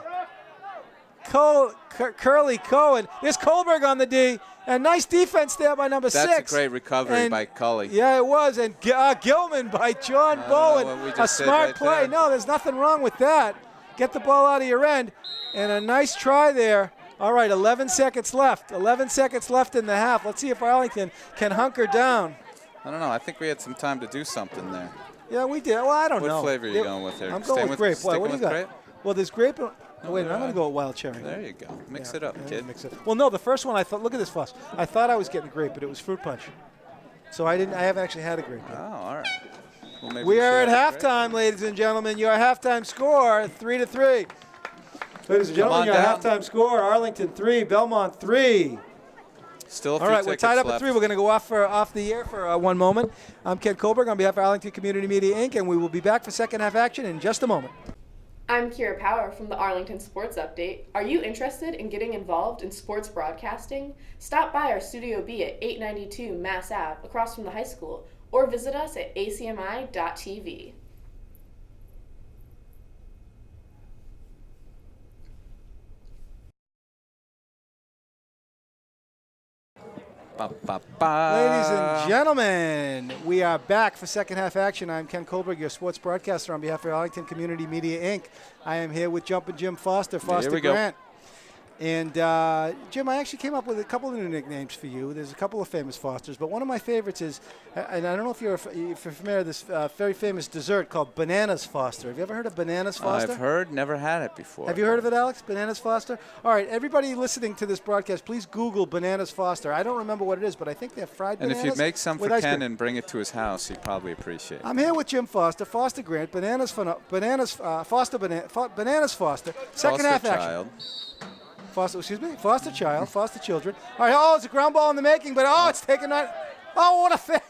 Curly Cohen. There's Kohlberg on the D. And nice defense there by number 6. That's a great recovery by Cully. Yeah, it was. And Gilman by John Bowen. A smart play. There. No, there's nothing wrong with that. Get the ball out of your end. And a nice try there. All right, 11 seconds left. 11 seconds left in the half. Let's see if Arlington can hunker down. I don't know. I think we had some time to do something there. Yeah, we did. Well, I don't know. What flavor are you going with here? I'm going with grape. What do you got? Grape? Well, there's grape. Oh, wait, I'm going to go with wild cherry. There you go. Mix it up, kid. Mix it. Well, no, the first one I thought. Look at this fuss. I thought I was getting grape, but it was fruit punch. So I haven't actually had a grape yet. Oh, all right. Well, we are at halftime, ladies and gentlemen. Your halftime score 3-3. Ladies and gentlemen, your halftime score: Arlington 3, Belmont 3. Still a few all right, we're tied up left. at 3. We're going to go off the air for one moment. I'm Ken Kohlberg on behalf of Arlington Community Media, Inc., and we will be back for second half action in just a moment. I'm Kira Power from the Arlington Sports Update. Are you interested in getting involved in sports broadcasting? Stop by our Studio B at 892 Mass Ave across from the high school, or visit us at acmi.tv. Ladies and gentlemen, we are back for second half action. I'm Ken Kohlberg, your sports broadcaster on behalf of Arlington Community Media, Inc. I am here with Jumpin' Jim Foster Grant. And Jim, I actually came up with a couple of new nicknames for you. There's a couple of famous Fosters, but one of my favorites is, and I don't know if you're familiar with this very famous dessert called Bananas Foster. Have you ever heard of Bananas Foster? I've heard, never had it before. Have you heard of it, Alex? Bananas Foster? All right, everybody listening to this broadcast, please Google Bananas Foster. I don't remember what it is, but I think they're fried bananas. And if you make some for Ken and bring it to his house, he'd probably appreciate it. I'm here with Jim Foster, Foster Grant, Bananas Foster, second half action. Foster child, foster children. All right, it's a ground ball in the making, but it's taken on. Oh, what a fake.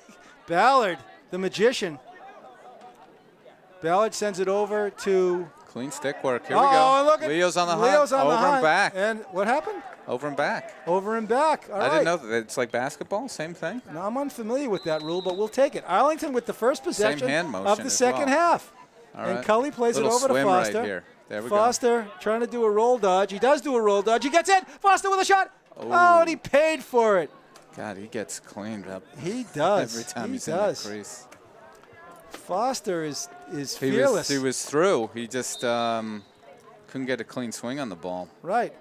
Ballard, the magician. Ballard sends it over to. Clean stick work. Here we go. Look at Leo's on the hunt. Leo's on over the hunt. and back. And what happened? Over and back. Over and back. All right. I didn't know that. It's like basketball, same thing. No, I'm unfamiliar with that rule, but we'll take it. Arlington with the first possession of the second half. All right. And Cully plays it over to Foster. Right here. There we Foster trying to do a roll dodge. He does do a roll dodge. He gets in. Foster with a shot. Oh, and he paid for it. God, he gets cleaned up. He does. Every time he's in the crease. Foster is fearless. He was through. He just couldn't get a clean swing on the ball. Right.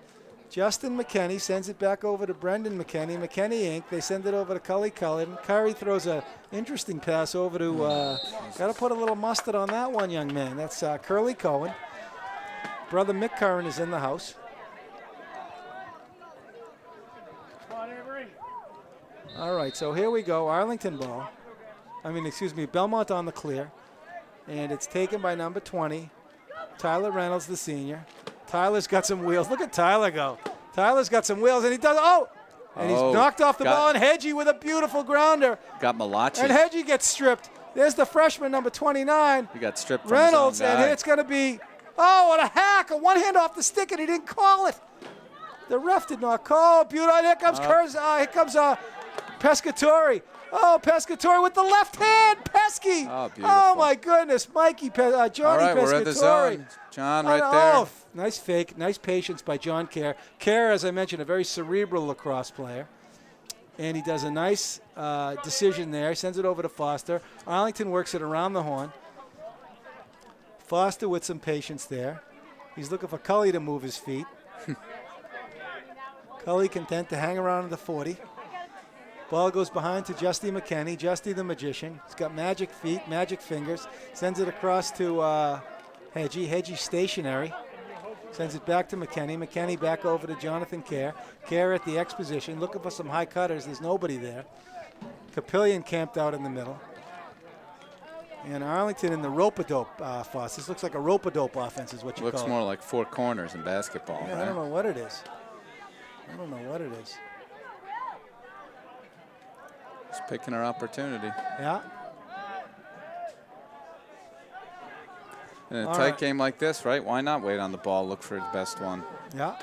Justin McKenney sends it back over to Brendan McKenney. McKenney Inc. They send it over to Cully Cullen. Curry throws a interesting pass over to. Got to put a little mustard on that one, young man. That's Curly Cohen. Brother Mick Curran is in the house. All right, so here we go. Arlington ball. Belmont on the clear. And it's taken by number 20, Tyler Reynolds, the senior. Tyler's got some wheels. Look at Tyler go. Tyler's got some wheels, and he does. And he's knocked off the ball, and Hedgie with a beautiful grounder. Got Malachi. And Hedgie gets stripped. There's the freshman, number 29. He got stripped from Reynolds, his own guy. and it's going to be, what a hack. A one hand off the stick, and he didn't call it. The ref did not call. Beautiful. Here comes Kerr. Here comes Pescatori. Oh, Pescatori with the left hand. Pesky. Oh, beautiful. Oh, my goodness. Johnny Pescatori. All right, we're in the zone. John right there. Oh, nice fake. Nice patience by John Kerr. Kerr, as I mentioned, a very cerebral lacrosse player. And he does a nice decision there. He sends it over to Foster. Arlington works it around the horn. Foster with some patience there. He's looking for Cully to move his feet. Cully content to hang around in the 40. Ball goes behind to Justy McKenney. Justy the magician. He's got magic feet, magic fingers. Sends it across to Hedgie. Hedgie stationary. Sends it back to McKenney. McKenney back over to Jonathan Kerr. Kerr at the X position, looking for some high cutters. There's nobody there. Capillion camped out in the middle. And Arlington in the rope-a-dope Foss. This looks like a rope-a-dope offense is what you call it. Looks more like four corners in basketball, yeah, right? I don't know what it is. I don't know what it is. Just picking our opportunity. Yeah. In a tight game like this, right? Why not wait on the ball, look for the best one? Yeah.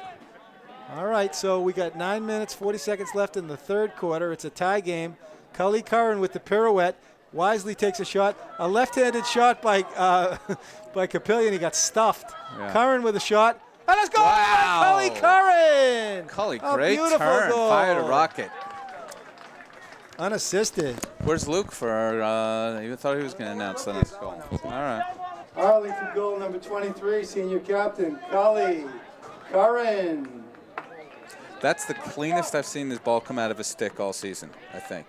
All right, so we got 9 minutes, 40 seconds left in the third quarter. It's a tie game. Cully Curran with the pirouette. Wisely takes a shot. A left-handed shot by Capillion. He got stuffed. Yeah. Curran with a shot. And let's go! Wow. Cully Curran! Cully, great turn. Goal. Fired a rocket. Unassisted. Where's Luke for our, he thought he was going to announce the next goal. All right. Arlington goal number 23, senior captain, Cully Curran. That's the cleanest I've seen this ball come out of a stick all season, I think.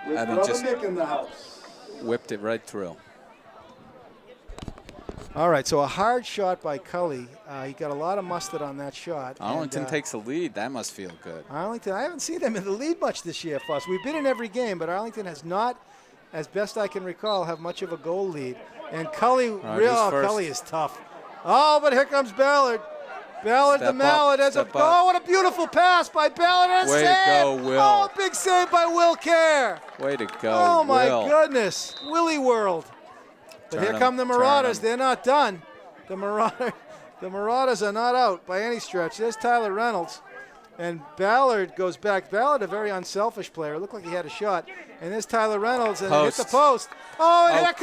With just Nick in the house. Whipped it right through. All right, so a hard shot by Cully. He got a lot of mustard on that shot. Arlington takes the lead. That must feel good. Arlington, I haven't seen them in the lead much this year, Fuss. We've been in every game, but Arlington has not, as best I can recall, have much of a goal lead. And Cully, Cully is tough. Oh, but here comes Ballard. Ballard the mallet has a oh, what a beautiful pass by Ballard and Way save. to go, Will. Oh, big save by Will Kerr. Way to go, Oh my Will. goodness, Willie World. But here come the Marauders. They're not done. The Marauders are not out by any stretch. There's Tyler Reynolds. And Ballard goes back. Ballard, a very unselfish player. It looked like he had a shot. And there's Tyler Reynolds, and it hit the post. Oh, and here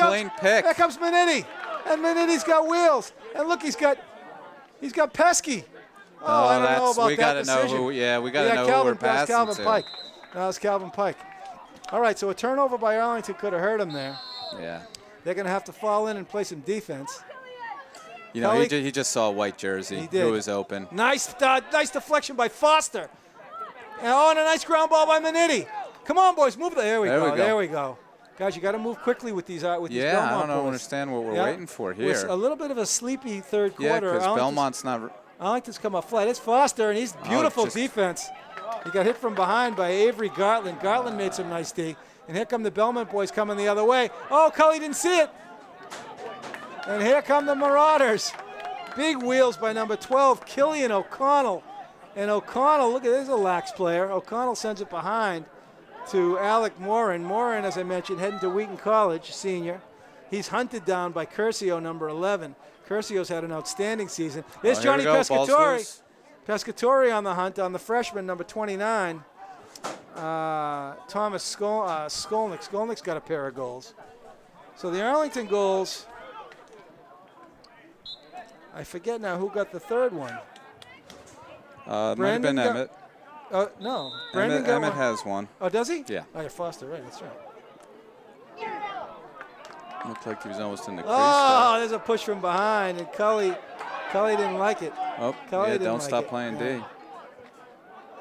comes Minetti. And Minetti's got wheels. And look, he's got Pesky. Oh, I don't know about we that gotta decision. know who. Yeah, we gotta know who we're passing Calvin to. Pike. No, it's Calvin Pike. All right, so a turnover by Arlington could have hurt him there. Yeah. They're going to have to fall in and play some defense. You know, he just saw a white jersey. He did. Who was open. Nice deflection by Foster. And a nice ground ball by Minetti. Come on, boys, move. There we go. There we go. Guys, you got to move quickly with these Belmont I don't boys. understand what we're waiting for here. A little bit of a sleepy third quarter. Yeah, because Belmont's not. Arlington's come up flat. It's Foster, and he's beautiful defense. He got hit from behind by Avery Gartland. Gartland made some nice D. And here come the Belmont boys coming the other way. Oh, Cully didn't see it. And here come the Marauders. Big wheels by number 12, Killian O'Connell. And O'Connell, look at this, a lax player. O'Connell sends it behind to Alec Morin. Morin, as I mentioned, heading to Wheaton College, senior. He's hunted down by Curcio, number 11. Curcio's had an outstanding season. There's Johnny Pescatori. Pescatori on the hunt on the freshman, number 29. Thomas Skolnick. Skolnick's got a pair of goals. So the Arlington goals, I forget now who got the third one. Might have been Emmett. No. Emmett has one. Oh, does he? Yeah. Oh, yeah, Foster, right, that's right. Looked like he was almost in the crease. Oh, there's a push from behind, and Cully didn't like it. Oh, Cully don't stop playing D.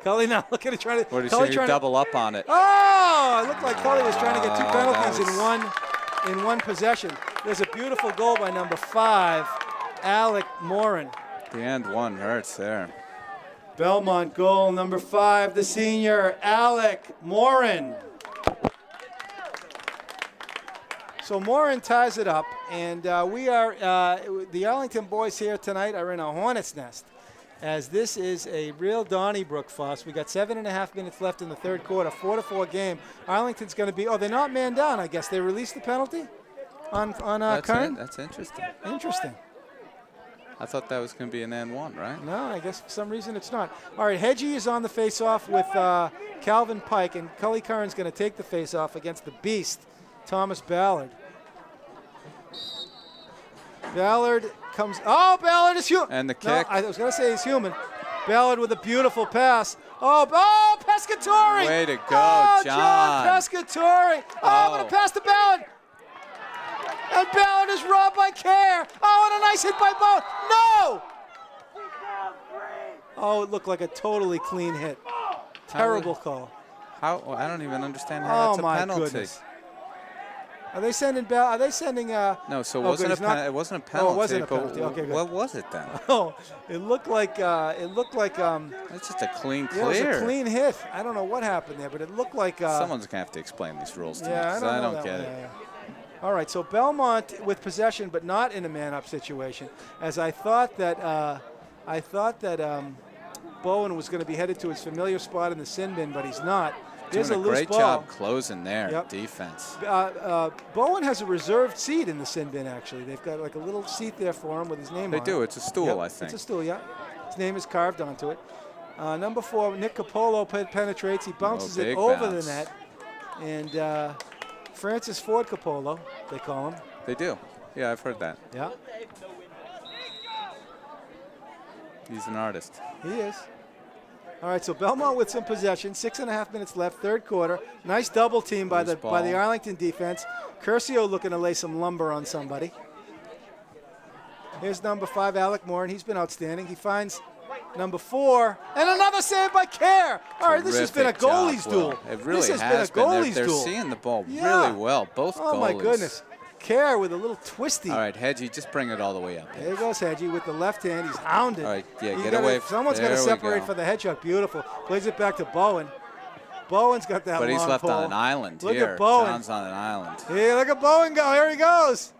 Cully now looking at trying to. What did you double up on it? Oh, it looked like Cully was trying to get two penalties in one possession. There's a beautiful goal by number 5, Alec Morin. The end one hurts there. Belmont goal number 5, the senior, Alec Morin. So Morin ties it up, and the Arlington boys here tonight are in a hornet's nest, as this is a real Donnybrook fuss. We got 7.5 minutes left in the third quarter, 4-4 game. Arlington's going to be, they're not man down, I guess. They released the penalty on Kern? That's interesting. Interesting. I thought that was going to be an N1, right? No, I guess for some reason it's not. All right, Hedgie is on the face-off with Calvin Pike, and Cully Curran's going to take the face-off against the beast, Thomas Ballard. Ballard comes. Ballard is human. And the kick. No, I was going to say he's human. Ballard with a beautiful pass. Oh, Pescatori. Way to go, John Pescatori. I'm going to pass to Ballard. And Ballard is robbed by Kerr. Oh, and a nice hit by Bowen. No! Oh, it looked like a totally clean hit. Terrible call. How? I don't even understand how that's a penalty. Goodness. Are they sending Ballard? Are they sending? No, so it wasn't a penalty. Oh, it wasn't a penalty. Okay, good. What was it then? Oh, it looked like. It's just a clean clear. Yeah, it was a clean hit. I don't know what happened there, but it looked like. Someone's gonna have to explain these rules to me, because I don't get it. Yeah. All right, so Belmont with possession, but not in a man-up situation. As I thought that Bowen was going to be headed to his familiar spot in the sin bin, but he's not. There's Doing a loose great ball. job closing there. Yep. Defense. Bowen has a reserved seat in the sin bin, actually. They've got like a little seat there for him with his name on it. They do. It's a stool, Yep, I think. It's a stool, yeah. His name is carved onto it. Number 4, Nick Capolo penetrates. He bounces it over the net. And Francis Ford Capolo, they call him. They do. Yeah, I've heard that. Yeah. He's an artist. He is. All right, so Belmont with some possession, 6.5 minutes left, third quarter. Nice double team by the Arlington defense. Curcio looking to lay some lumber on somebody. Here's number 5, Alec Moore, and he's been outstanding. He finds number 4, and another save by Kerr. All right, this has been a goalie's duel. It really has been a goalie's duel. They're seeing the ball really well, both goalies. Oh, my goodness. Kerr with a little twisty. All right, Hedgie, just bring it all the way up. There goes Hedgie with the left hand. He's hounded. All right, yeah, get away. Someone's going to separate for the head shot. Beautiful. Plays it back to Bowen. Bowen's got that long But he's left pole. on an island Look here. at Bowen. John's on an island. Here, look at Bowen go. Here he goes.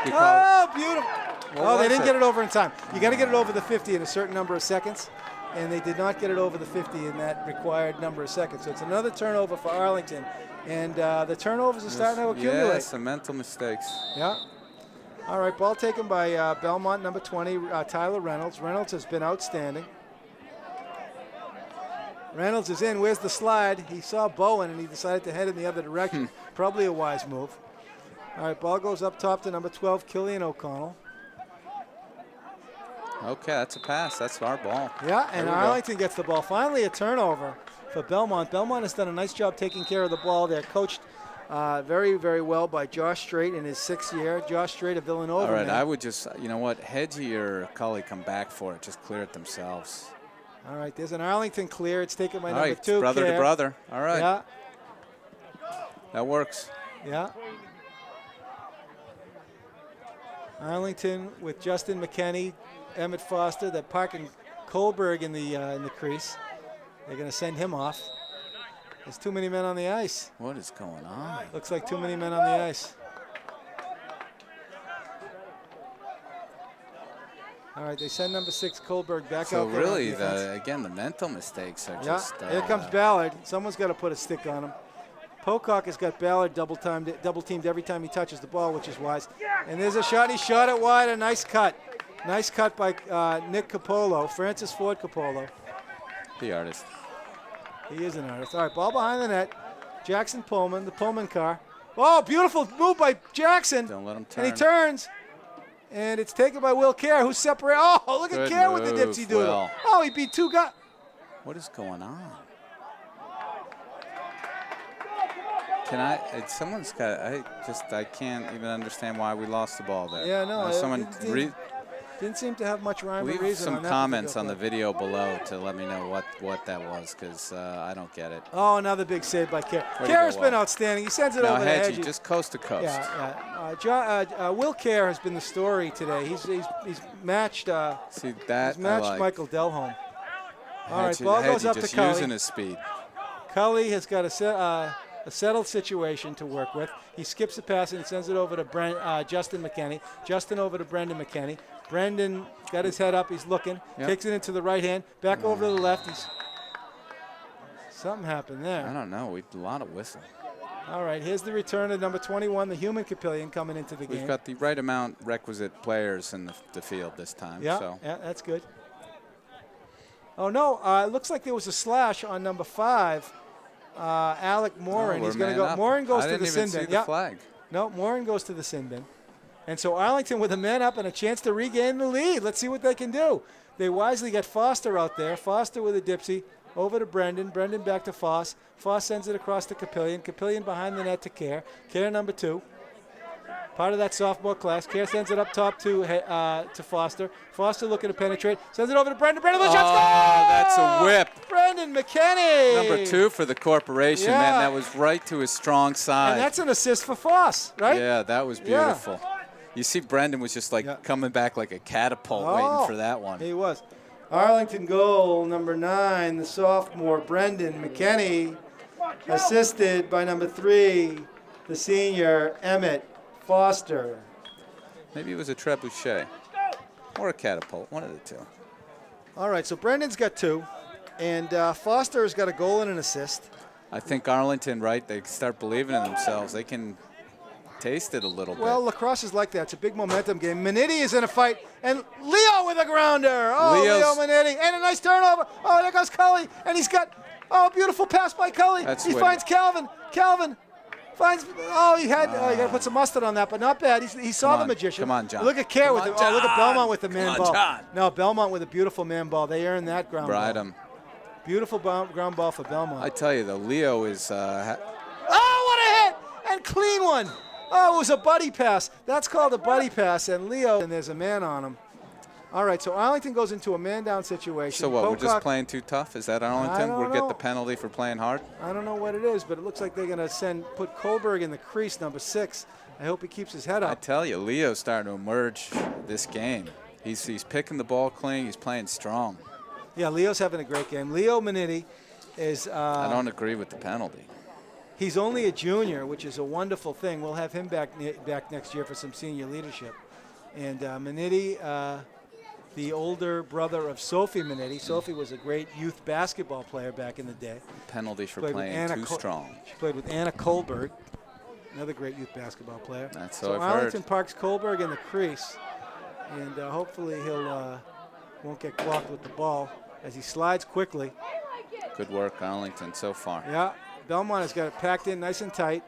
Oh, beautiful. They didn't get it over in time. You got to get it over the 50 in a certain number of seconds, and they did not get it over the 50 in that required number of seconds. So it's another turnover for Arlington, and the turnovers are starting to accumulate. Yeah, some mental mistakes. Yeah. All right, ball taken by Belmont, number 20, Tyler Reynolds. Reynolds has been outstanding. Reynolds is in. Where's the slide? He saw Bowen, and he decided to head in the other direction. Probably a wise move. All right, ball goes up top to number 12, Killian O'Connell. Okay, that's a pass. That's our ball. Yeah, and Arlington gets the ball. Finally a turnover for Belmont. Belmont has done a nice job taking care of the ball. They're coached very, very well by Josh Strait in his 6th year. Josh Strait of Villanova. All right, man. I would just, you know what, Hedgie or Cully come back for it. Just clear it themselves. All right, there's an Arlington clear. It's taken by All number right, 2, brother Kerr. to brother. All right. Yeah. That works. Yeah. Arlington with Justin McKenney, Emmett Foster, that parking Kohlberg in the crease. They're going to send him off. There's too many men on the ice. What is going on? Looks like too many men on the ice. All right, they send number 6 Kohlberg back So out there. really, the mental mistakes are just. Here comes Ballard. Someone's got to put a stick on him. Pocock has got Ballard double teamed every time he touches the ball, which is wise. And there's a shot. He shot it wide. A nice cut. Nice cut by Nick Capolo, Francis Ford Capolo. The artist. He is an artist. All right, ball behind the net. Jackson Pullman, the Pullman car. Oh, beautiful move by Jackson. Don't let him turn. And he turns. And it's taken by Will Kerr, who's separated. Oh, look at Kerr with the dipsy doodle. Will. Oh, he beat 2 guys. What is going on? Can I? Someone's got. I can't even understand why we lost the ball there. Yeah, no. Someone didn't seem to have much rhyme or reason. leave some on that comments on play. the video below to let me know what that was, because I don't get it. Oh, another big save by Kerr. Way to Kerr's go, been Will. outstanding. He sends it Now, over to Hedgie, Hedgie. just coast to coast. Yeah. Will Kerr has been the story today. He's matched. See that? He's matched I like. Michael Delholme. All right, Hedgie- ball goes Hedgie up to just Cully. using his speed. Cully has got a settled situation to work with. He skips the pass and sends it over to Justin McKenney. Justin over to Brendan McKenney. Brendan got his head up. He's looking. Yep. Takes it into the right hand. Back over to the left. Something happened there. I don't know. A lot of whistling. All right, here's the return of number 21, the human Capillion, coming into the game. We've got the right amount requisite players in the field this time. Yeah, So. yeah, that's good. Oh, no, it looks like there was a slash on number 5, Alec Morin. Oh, He's we're going to man go. up. Morin goes I to the didn't even sin bin. see the flag. No, Morin goes to the sin bin. And so Arlington with a man up and a chance to regain the lead. Let's see what they can do. They wisely get Foster out there. Foster with a dipsy. Over to Brendan. Brendan back to Foss. Foss sends it across to Capillion. Capillion behind the net to Kerr. Kerr number 2. Part of that sophomore class. Kerr sends it up top to Foster. Foster looking to penetrate. Sends it over to Brendan. Brendan with a shot. Oh, that's a whip. Brendan McKenney. Number 2 for the corporation, Yeah. man. That was right to his strong side. And that's an assist for Foss, right? Yeah, that was beautiful. You see Brendan was just like coming back like a catapult waiting for that one. He was. Arlington goal, number 9, the sophomore, Brendan McKenney, assisted by number 3, the senior, Emmett Foster. Maybe it was a trebuchet or a catapult, one of the two. All right, so Brendan's got 2, and Foster has got a goal and an assist. I think Arlington, right, they start believing in themselves. They can taste it a little Well, bit. lacrosse is like that. It's a big momentum game. Manetti is in a fight, and Leo with a grounder. Oh, Leo's- Leo Manetti, and a nice turnover. Oh, there goes Cully, and he's got, beautiful pass by Cully. That's He what- finds Calvin. Calvin finds, he got to put some mustard on that, but not bad. He saw the on, magician. come on, John. Look at Kerr Come with on, look at John. Belmont with the man Come on, ball. John. No, Belmont with a beautiful man ball. They earned that ground Bride ball. him. Beautiful ground ball for Belmont. I tell you, though, Leo is Oh, what a hit! And clean one. Oh, it was a buddy pass. That's called a buddy pass. And Leo, and there's a man on him. All right, so Arlington goes into a man-down situation. So what, we're just Pocock- playing too tough? Is that I Arlington? don't We'll get know. the penalty for playing hard? I don't know what it is, but it looks like they're going to put Kohlberg in the crease, number 6. I hope he keeps his head I up. tell you, Leo's starting to emerge this game. He's picking the ball clean. He's playing strong. Yeah, Leo's having a great game. Leo Manetti is I don't agree with the penalty. he's only a junior, which is a wonderful thing. We'll have him back next year for some senior leadership. And Manetti, the older brother of Sophie Manetti. Sophie was a great youth basketball player back in the day. Penalty for Played with playing Anna too strong. She played with Anna Kohlberg, another great youth basketball player. That's so what I've Arlington heard. parks Kohlberg in the crease, and hopefully he'll won't get clocked with the ball as he slides quickly. Good work, Arlington, so far. Yeah, Belmont has got it packed in nice and tight.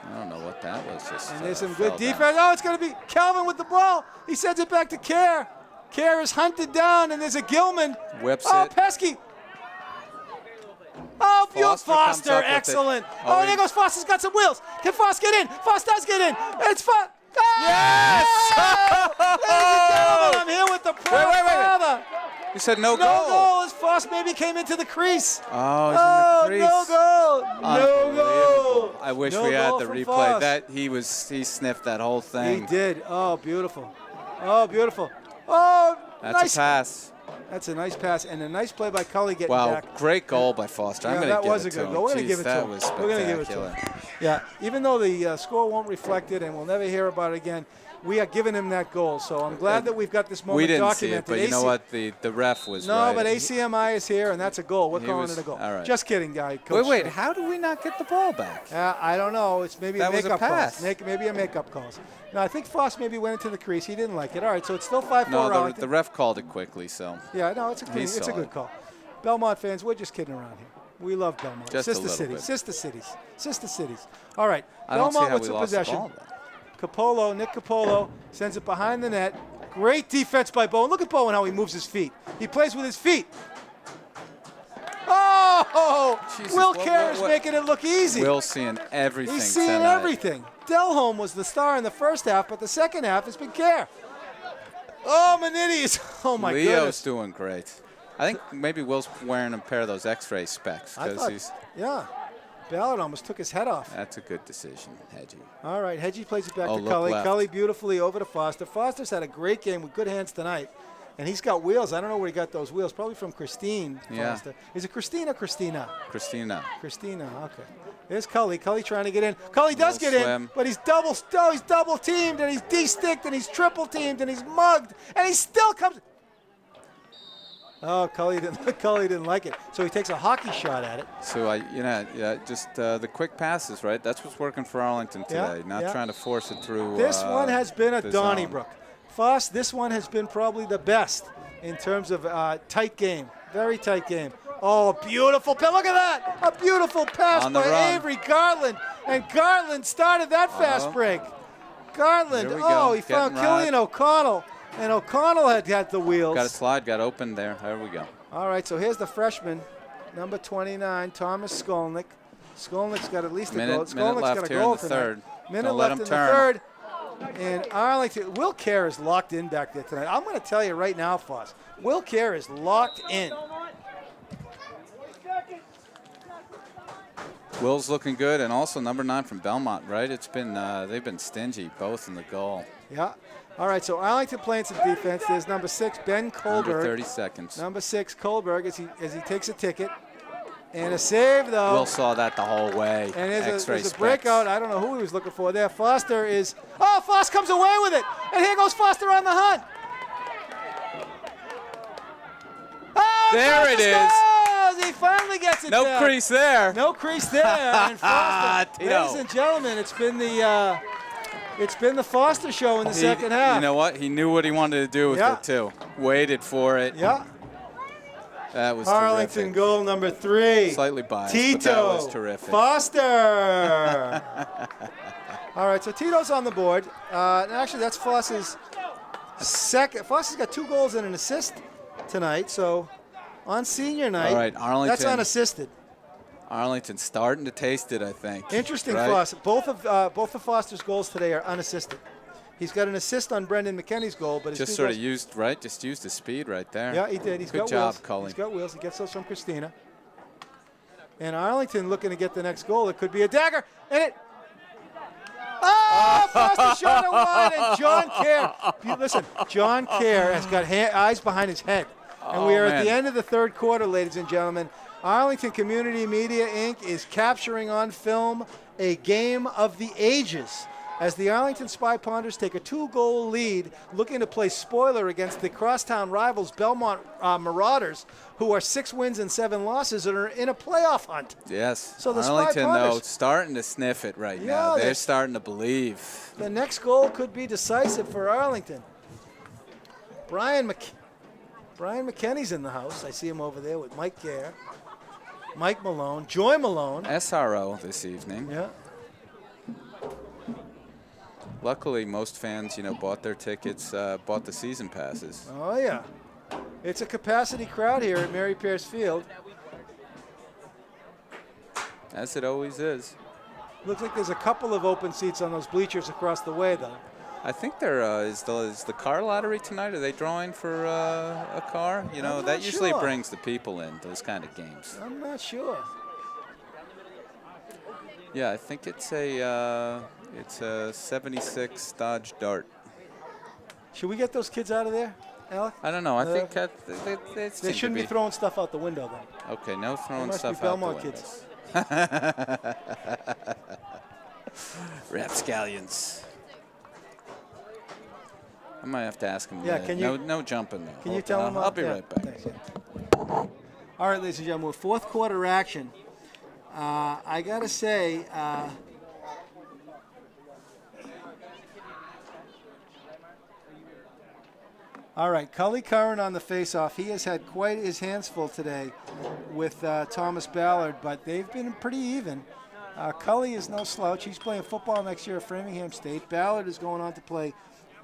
I don't know what that was. Just And there's some fell good down. defense. Oh, it's going to be Calvin with the ball. He sends it back to Kerr. Kerr is hunted down, and there's a Gilman. Whips Oh, it. pesky. Oh, beautiful. Foster comes Foster, up with it. excellent. Oh, Oh, there goes Foster's got some wheels. Can Foster get in? Foster does get in. It's Foster. Yes! Ladies and gentlemen, I'm here with the proud Wait. father. You said no No goal. goal as Foster maybe came into the crease. Oh, he's Oh, in the crease. no goal. No goal. Unbelievable. I wish No we had goal the from replay. Foss. That he sniffed that whole He thing. did. Oh, beautiful. Oh, beautiful. Oh, That's nice. a pass. That's a nice pass and a nice play by Cully getting Wow, back. great goal by Foster. I'm Yeah, going that to give was it a to good him. goal. We're gonna Jeez, give it to that him. was We're gonna give it to spectacular. him. Yeah, even though the score won't reflect it and we'll never hear about it again, we are giving him that goal. So I'm glad that we've got this moment We didn't documented. see it, but you know what? The ref was No, right. but ACMi is here, and that's a goal. We're He calling was- it a goal. all right. Just kidding, guy. Coach Wait, Schmidt. how did we not get the ball back? I don't know. It's maybe That a was a makeup pass. calls. Maybe a makeup calls. No, I think Foss maybe went into the crease. He didn't like it. All right, so it's still 5-4 No, Arlington. the ref called it quickly, so Yeah, no, it's a clean, it's a saw good it. call. Belmont fans, we're just kidding around here. We love Belmont. Just a Sister little cities, bit. sister cities, sister cities. All right, I don't see Belmont how with we some lost the possession. ball, though. Nick Capolo sends it behind the net. Great defense by Bowen. Look at Bowen how he moves his feet. He plays with his feet. Oh, Jesus, Will what- Kerr what- is what- making it look easy. Will's seeing everything. He's seeing tonight. everything. Delholme was the star in the first half, but the second half has been Kerr. Oh, Manetti is, oh my Leo's goodness. doing great. I think maybe Will's wearing a pair of those X-ray specs I because thought, he's. yeah. Ballard almost took his head off. That's a good decision, Hedgie. All right, Hedgie plays it back to look Cully. left. Cully beautifully over to Foster. Foster's had a great game with good hands tonight. And he's got wheels. I don't know where he got those wheels. Probably from Christine Foster. Is it Christina or Christina? Christina. Christina, okay. There's Cully. Cully trying to get in. Cully does get swim. in, but he's double teamed, and he's de-sticked, and he's triple teamed, and he's mugged, and he still comes. Oh, Cully didn't like it. So he takes a hockey shot at it. So just the quick passes, right? That's what's working for Arlington today. Not trying to force it through. This one has been a the Donnybrook. Foss, this one has been probably the best in terms of tight game. Very tight game. Oh, beautiful pass. Look at that. A beautiful pass On the by run. Avery Garland. And Garland started that fast break. Garland, Here we go. he found Getting Killian O'Connell. And O'Connell had the wheels. Got a slide, got open there. There we go. All right, so here's the freshman, number 29, Thomas Skolnick. Skolnick's got at least a goal. Minute left got a here goal in the tonight. third. Minute Don't let left him in the turn. third. And Arlington, Will Kerr is locked in back there tonight. I'm going to tell you right now, Foss, Will Kerr is locked in. Will's looking good, and also number 9 from Belmont, right? It's been they've been stingy, both in the goal. Yeah. All right, so Arlington playing some defense. There's number 6, Ben Kohlberg. Under 30 seconds. Number 6, Kohlberg, as he takes a ticket. And a save, though. Will saw that the whole way. And there's a specs. breakout. I don't know who he was looking for there. Foster is. Oh, Foss comes away with it. And here goes Foster on the hunt. Oh, There it is. scores! He finally gets it No down. crease there. No crease there. And Foster, Tito. ladies and gentlemen, it's been the Foster show in the second half. You know what? He knew what he wanted to do with it, too. Waited for it. Yeah. That was Arlington terrific. goal number 3. Slightly biased, Tito. but that was terrific. Foster. All right, so Tito's on the board. And actually, that's Foss's second. Foss has got 2 goals and an assist tonight. So on senior night, All right, Arlington. that's unassisted. Arlington's starting to taste it, I think. Interesting, right? Foss. Both of Foster's goals today are unassisted. He's got an assist on Brendan McKenney's goal, but his Just 2 sort goals, of used, right? Just used his speed right there. Yeah, he did. He's Good got job, wheels. Cully. He's got wheels. He gets those from Christina. And Arlington looking to get the next goal. It could be a dagger. And it. Oh, Foster shot it wide. And John Kerr. Listen, John Kerr has got eyes behind his head. And we are at the end of the third quarter, ladies and gentlemen. Arlington Community Media, Inc. is capturing on film a game of the ages as the Arlington Spy Ponders take a 2-goal lead, looking to play spoiler against the crosstown rivals Belmont Marauders, who are 6 wins and 7 losses and are in a playoff hunt. Yes. So the Spy Arlington, though, Ponders- starting to sniff it right Yeah, now. They're that's- starting to believe. The next goal could be decisive for Arlington. Brian McKenney's in the house. I see him over there with Mike Kerr, Mike Malone, Joy Malone. SRO this evening. Yeah. Luckily, most fans, bought their tickets, bought the season passes. Oh, yeah. It's a capacity crowd here at Mary Pierce Field. As it always is. Looks like there's a couple of open seats on those bleachers across the way, though. I think there is the car lottery tonight. Are they drawing for a car? I'm not That usually sure. brings the people in, those kind of games. I'm not sure. Yeah, I think it's a 76 Dodge Dart. Should we get those kids out of there, Alec? I don't know. I think They shouldn't be throwing stuff out the window, then. Okay, no throwing must be stuff out the Belmont windows. kids. Rapscallions. I might have to ask him. Yeah, can you- No jumping though. Can you tell them? I'll be yeah, right back. Thanks, yeah. All right, ladies and gentlemen, fourth quarter action. I got to say, all right, Cully Curran on the faceoff. He has had quite his hands full today with Thomas Ballard, but they've been pretty even. Cully is no slouch. He's playing football next year at Framingham State. Ballard is going on to play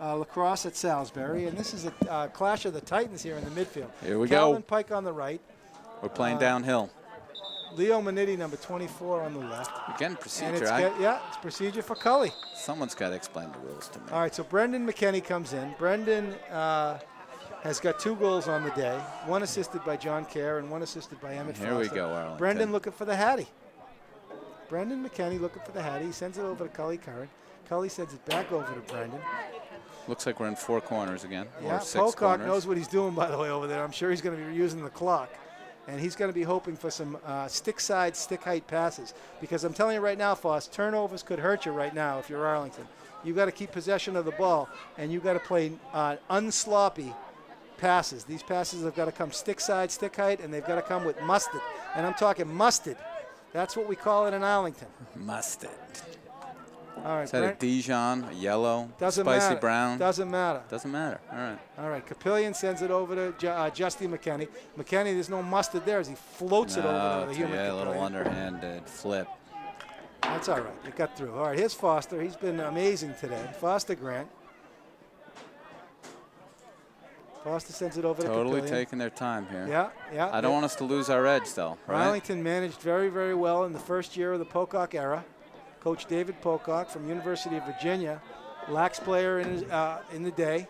lacrosse at Salisbury, and this is a clash of the Titans here in the midfield. Here we Calvin go. Pike on the right. We're playing downhill. Leo Manitti, number 24, on the left. Again, And procedure. it's procedure for Cully. Someone's got to explain the rules to me. All right, so Brendan McKenney comes in. Brendan has got 2 goals on the day, 1 assisted by John Kerr and 1 assisted by Emmett Here we Foster. go, Arlington. Brendan looking for the Hattie. Brendan McKenney looking for the hat. He sends it over to Cully Curran. Cully sends it back over to Brendan. Looks like we're in 4 corners again. Yeah, or 6 Pocock corners. knows what he's doing, by the way, over there. I'm sure he's going to be using the clock. And he's going to be hoping for some stick side, stick height passes. Because I'm telling you right now, Foss, turnovers could hurt you right now if you're Arlington. You've got to keep possession of the ball, and you've got to play unsloppy passes. These passes have got to come stick side, stick height, and they've got to come with mustard. And I'm talking mustard. That's what we call it in Arlington. Mustard. All right, Is that a Dijon, a yellow, doesn't spicy matter. brown? Doesn't matter. Doesn't matter. All right. All right, Capillion sends it over to Justy McKenney. McKenney, there's no mustard there as he floats it over to the human. Yeah, a little Capillion. underhanded flip. That's all right. It got through. All right, here's Foster. He's been amazing today. Foster Grant. Foster sends it over to Totally Capillion. taking their time here. Yeah, yeah. I don't want us to lose our edge, though, right? Arlington managed very, very well in the first year of the Pocock era. Coach David Pocock from University of Virginia, lax player in the day.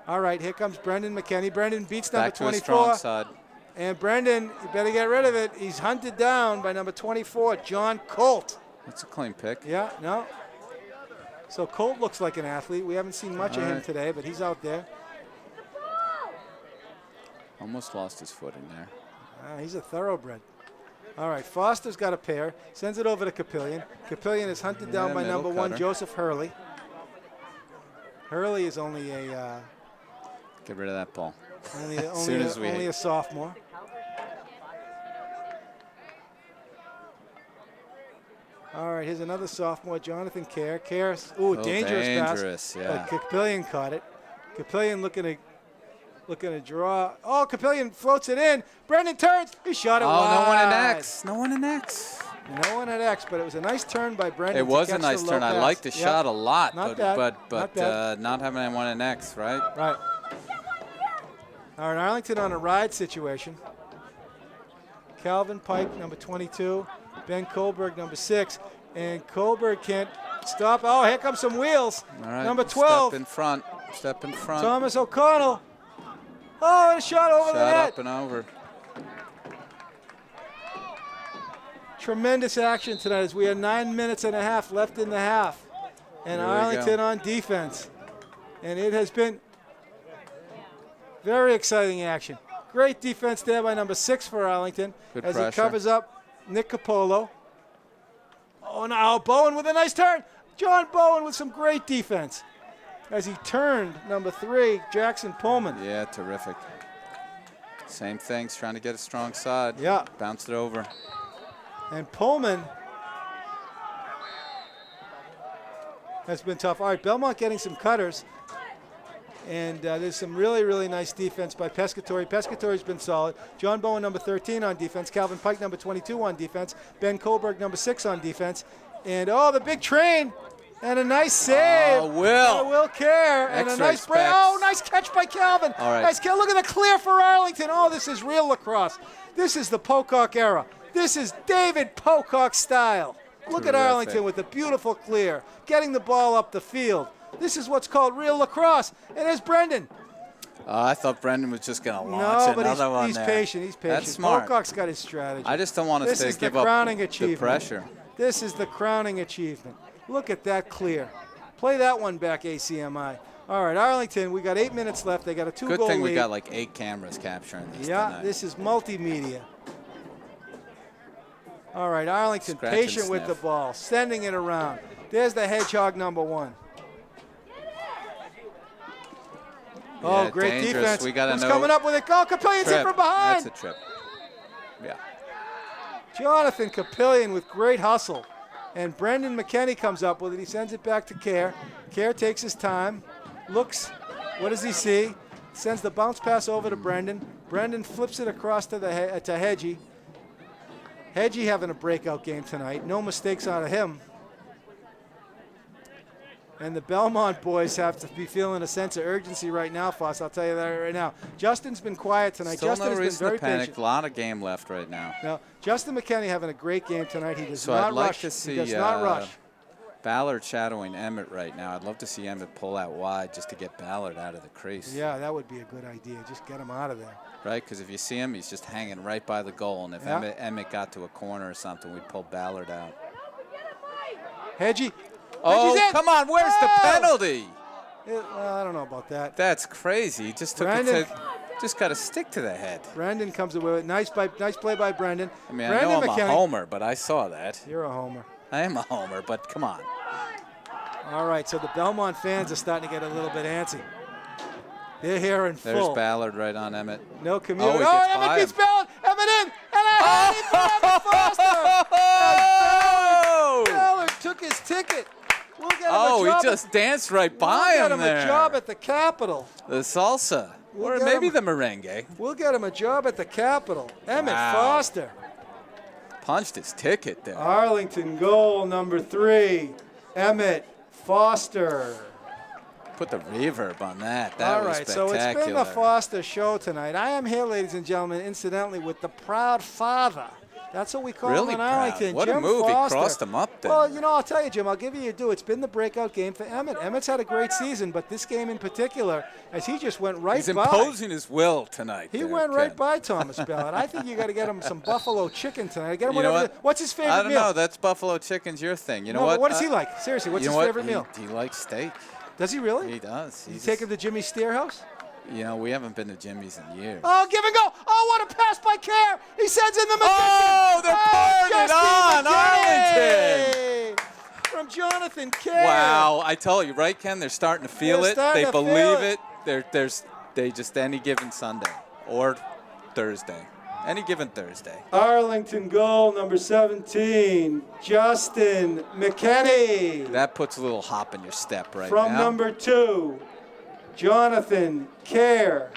All right, here comes Brendan McKenney. Brendan beats number Back to a 24. strong side. And Brendan, you better get rid of it. He's hunted down by number 24, John Colt. That's a clean pick. Yeah, no. So Colt looks like an athlete. We haven't seen much of him today, but he's out there. Almost lost his footing there. He's a thoroughbred. All right, Foster's got a pair. Sends it over to Capillion. Capillion is hunted down by number 1, cutter. Joseph Hurley. Hurley is only a Get rid of that ball. only a sophomore. All right, here's another sophomore, Jonathan Kerr. Kerr, dangerous pass. Yeah. But Capillion caught it. Capillion looking to draw. Oh, Capillion floats it in. Brendan turns. He shot it wide. No one in X. No one in X. No one at X, but it was a nice turn by Brendan. It was to a catch nice the turn. low I pass. liked the shot a lot, Not bad. but not having anyone in X, right? Right. All right, Arlington on a ride situation. Calvin Pike, number 22. Ben Kohlberg, number 6. And Kohlberg can't stop. Oh, here comes some wheels. All right. Number 12. Step in front. Step in front. Thomas O'Connell. Oh, and a shot over the net. Shot up and over. Tremendous action tonight as we have 9 minutes and a half left in the half. And Here we Arlington go. on defense. And it has been very exciting action. Great defense there by number 6 for Arlington. Good as pressure. he covers up Nick Capolo. Oh, now Bowen with a nice turn. John Bowen with some great defense as he turned number 3, Jackson Pullman. Yeah, terrific. Same things, trying to get a strong side. Yeah. Bounced it over. And Pullman has been tough. All right, Belmont getting some cutters. And there's some really, really nice defense by Pescatori. Pescatori's been solid. John Bowen, number 13 on defense. Calvin Pike, number 22 on defense. Ben Kohlberg, number 6 on defense. And, the big train. And a nice save. Oh, Will. Will Kerr. And a Extra nice break. specs. Oh, nice catch by Calvin. All right. Nice catch. Look at the clear for Arlington. Oh, this is real lacrosse. This is the Pocock era. This is David Pocock style. Look at Terrific. Arlington with the beautiful clear, getting the ball up the field. This is what's called real lacrosse. And there's Brendan. I thought Brendan was just going to launch another one he's there. patient. He's patient. That's smart. Pocock's got his strategy. I just don't want us This to is the give up crowning the achievement. pressure. This is the crowning achievement. Look at that clear. Play that one back, ACMi. All right, Arlington, we got 8 minutes left. They got a 2-goal lead. Good thing we got like 8 cameras capturing this Yeah, tonight. this is multimedia. All right, Arlington, Scratch and patient with the sniff. ball, sending it around. There's the Hedgehog number 1. Yeah, great dangerous. defense. We got to Who's know. coming up with it? Go, Capillion's in Trip. from behind. That's a trip. Yeah. Jonathan Capillion with great hustle. And Brendan McKenney comes up with it. He sends it back to Kerr. Kerr takes his time, looks. What does he see? Sends the bounce pass over to Brendan. Brendan flips it across to Hedgie. Hedgie having a breakout game tonight. No mistakes out of him. And the Belmont boys have to be feeling a sense of urgency right now, Foss. I'll tell you that right now. Justin's been quiet tonight. Still Justin no has been reason very to panic. patient. A lot of game left right now. Now, Justin McKenney having a great game tonight. He does So not I'd like rush. to see he does not rush. Ballard shadowing Emmett right now. I'd love to see Emmett pull out wide just to get Ballard out of the crease. Yeah, that would be a good idea. Just get him out of there. Right, because if you see him, he's just hanging right by the goal. And if Yeah. Emmett got to a corner or something, we'd pull Ballard out. Hedgie. Oh, Hedgie's in. come on. Where's the penalty? Well, I don't know about that. That's crazy. He just took it to, just got to stick to the head. Brendan comes away with nice play by Brendan. I mean, Brendan I know I'm McKenny. a homer, but I saw that. You're a homer. I am a homer, but come on. All right, so the Belmont fans are starting to get a little bit antsy. They're here in There's full. Ballard right on Emmett. No commute. Oh, he gets Emmett by beats him. Ballard. Emmett in. And a heady for Emmett Foster. Oh! Ballard took his ticket. We'll get him a Oh, job. he just danced right by We'll get him him there. a job at the Capitol. The salsa. We'll Or get maybe him- the merengue. We'll get him a job at the Capitol. Emmett Wow. Foster. Punched his ticket there. Arlington goal number 3. Emmett Foster. Put the reverb on that. That All was right, so spectacular. it's been the Foster show tonight. I am here, ladies and gentlemen, incidentally, with the proud father. That's what we call Really him in proud. Arlington. What a Jim move. He Foster. crossed him up there. Well, you know, I'll tell you, Jim, I'll give you your due. It's been the breakout game for Emmett. Emmett's had a great season, but this game in particular, as he just went right He's by. imposing his will tonight. He there, went right Ken. by Thomas Ballard. I think you got to get him some buffalo chicken tonight. Get him You know whatever. what? What's his favorite I don't meal? know. That's buffalo chicken's your thing. You know No, what? but what does he like? Seriously, what's you his know what? favorite meal? He likes steak. Does he really? He does. You take him to Jimmy's Steerhouse? You know, we haven't been to Jimmy's in years. Oh, give and go. Oh, what a pass by Kerr. He sends in the magician. Oh, they're pouring it on, Arlington. From Jonathan Kerr. Wow, I told you, right, Ken? They're starting to feel They're it. starting They to feel believe it. it. They just any given Sunday or Thursday. Any given Thursday. Arlington goal number 17, Justin McKenney. That puts a little hop in your step right From now. number 2, Jonathan Kerr.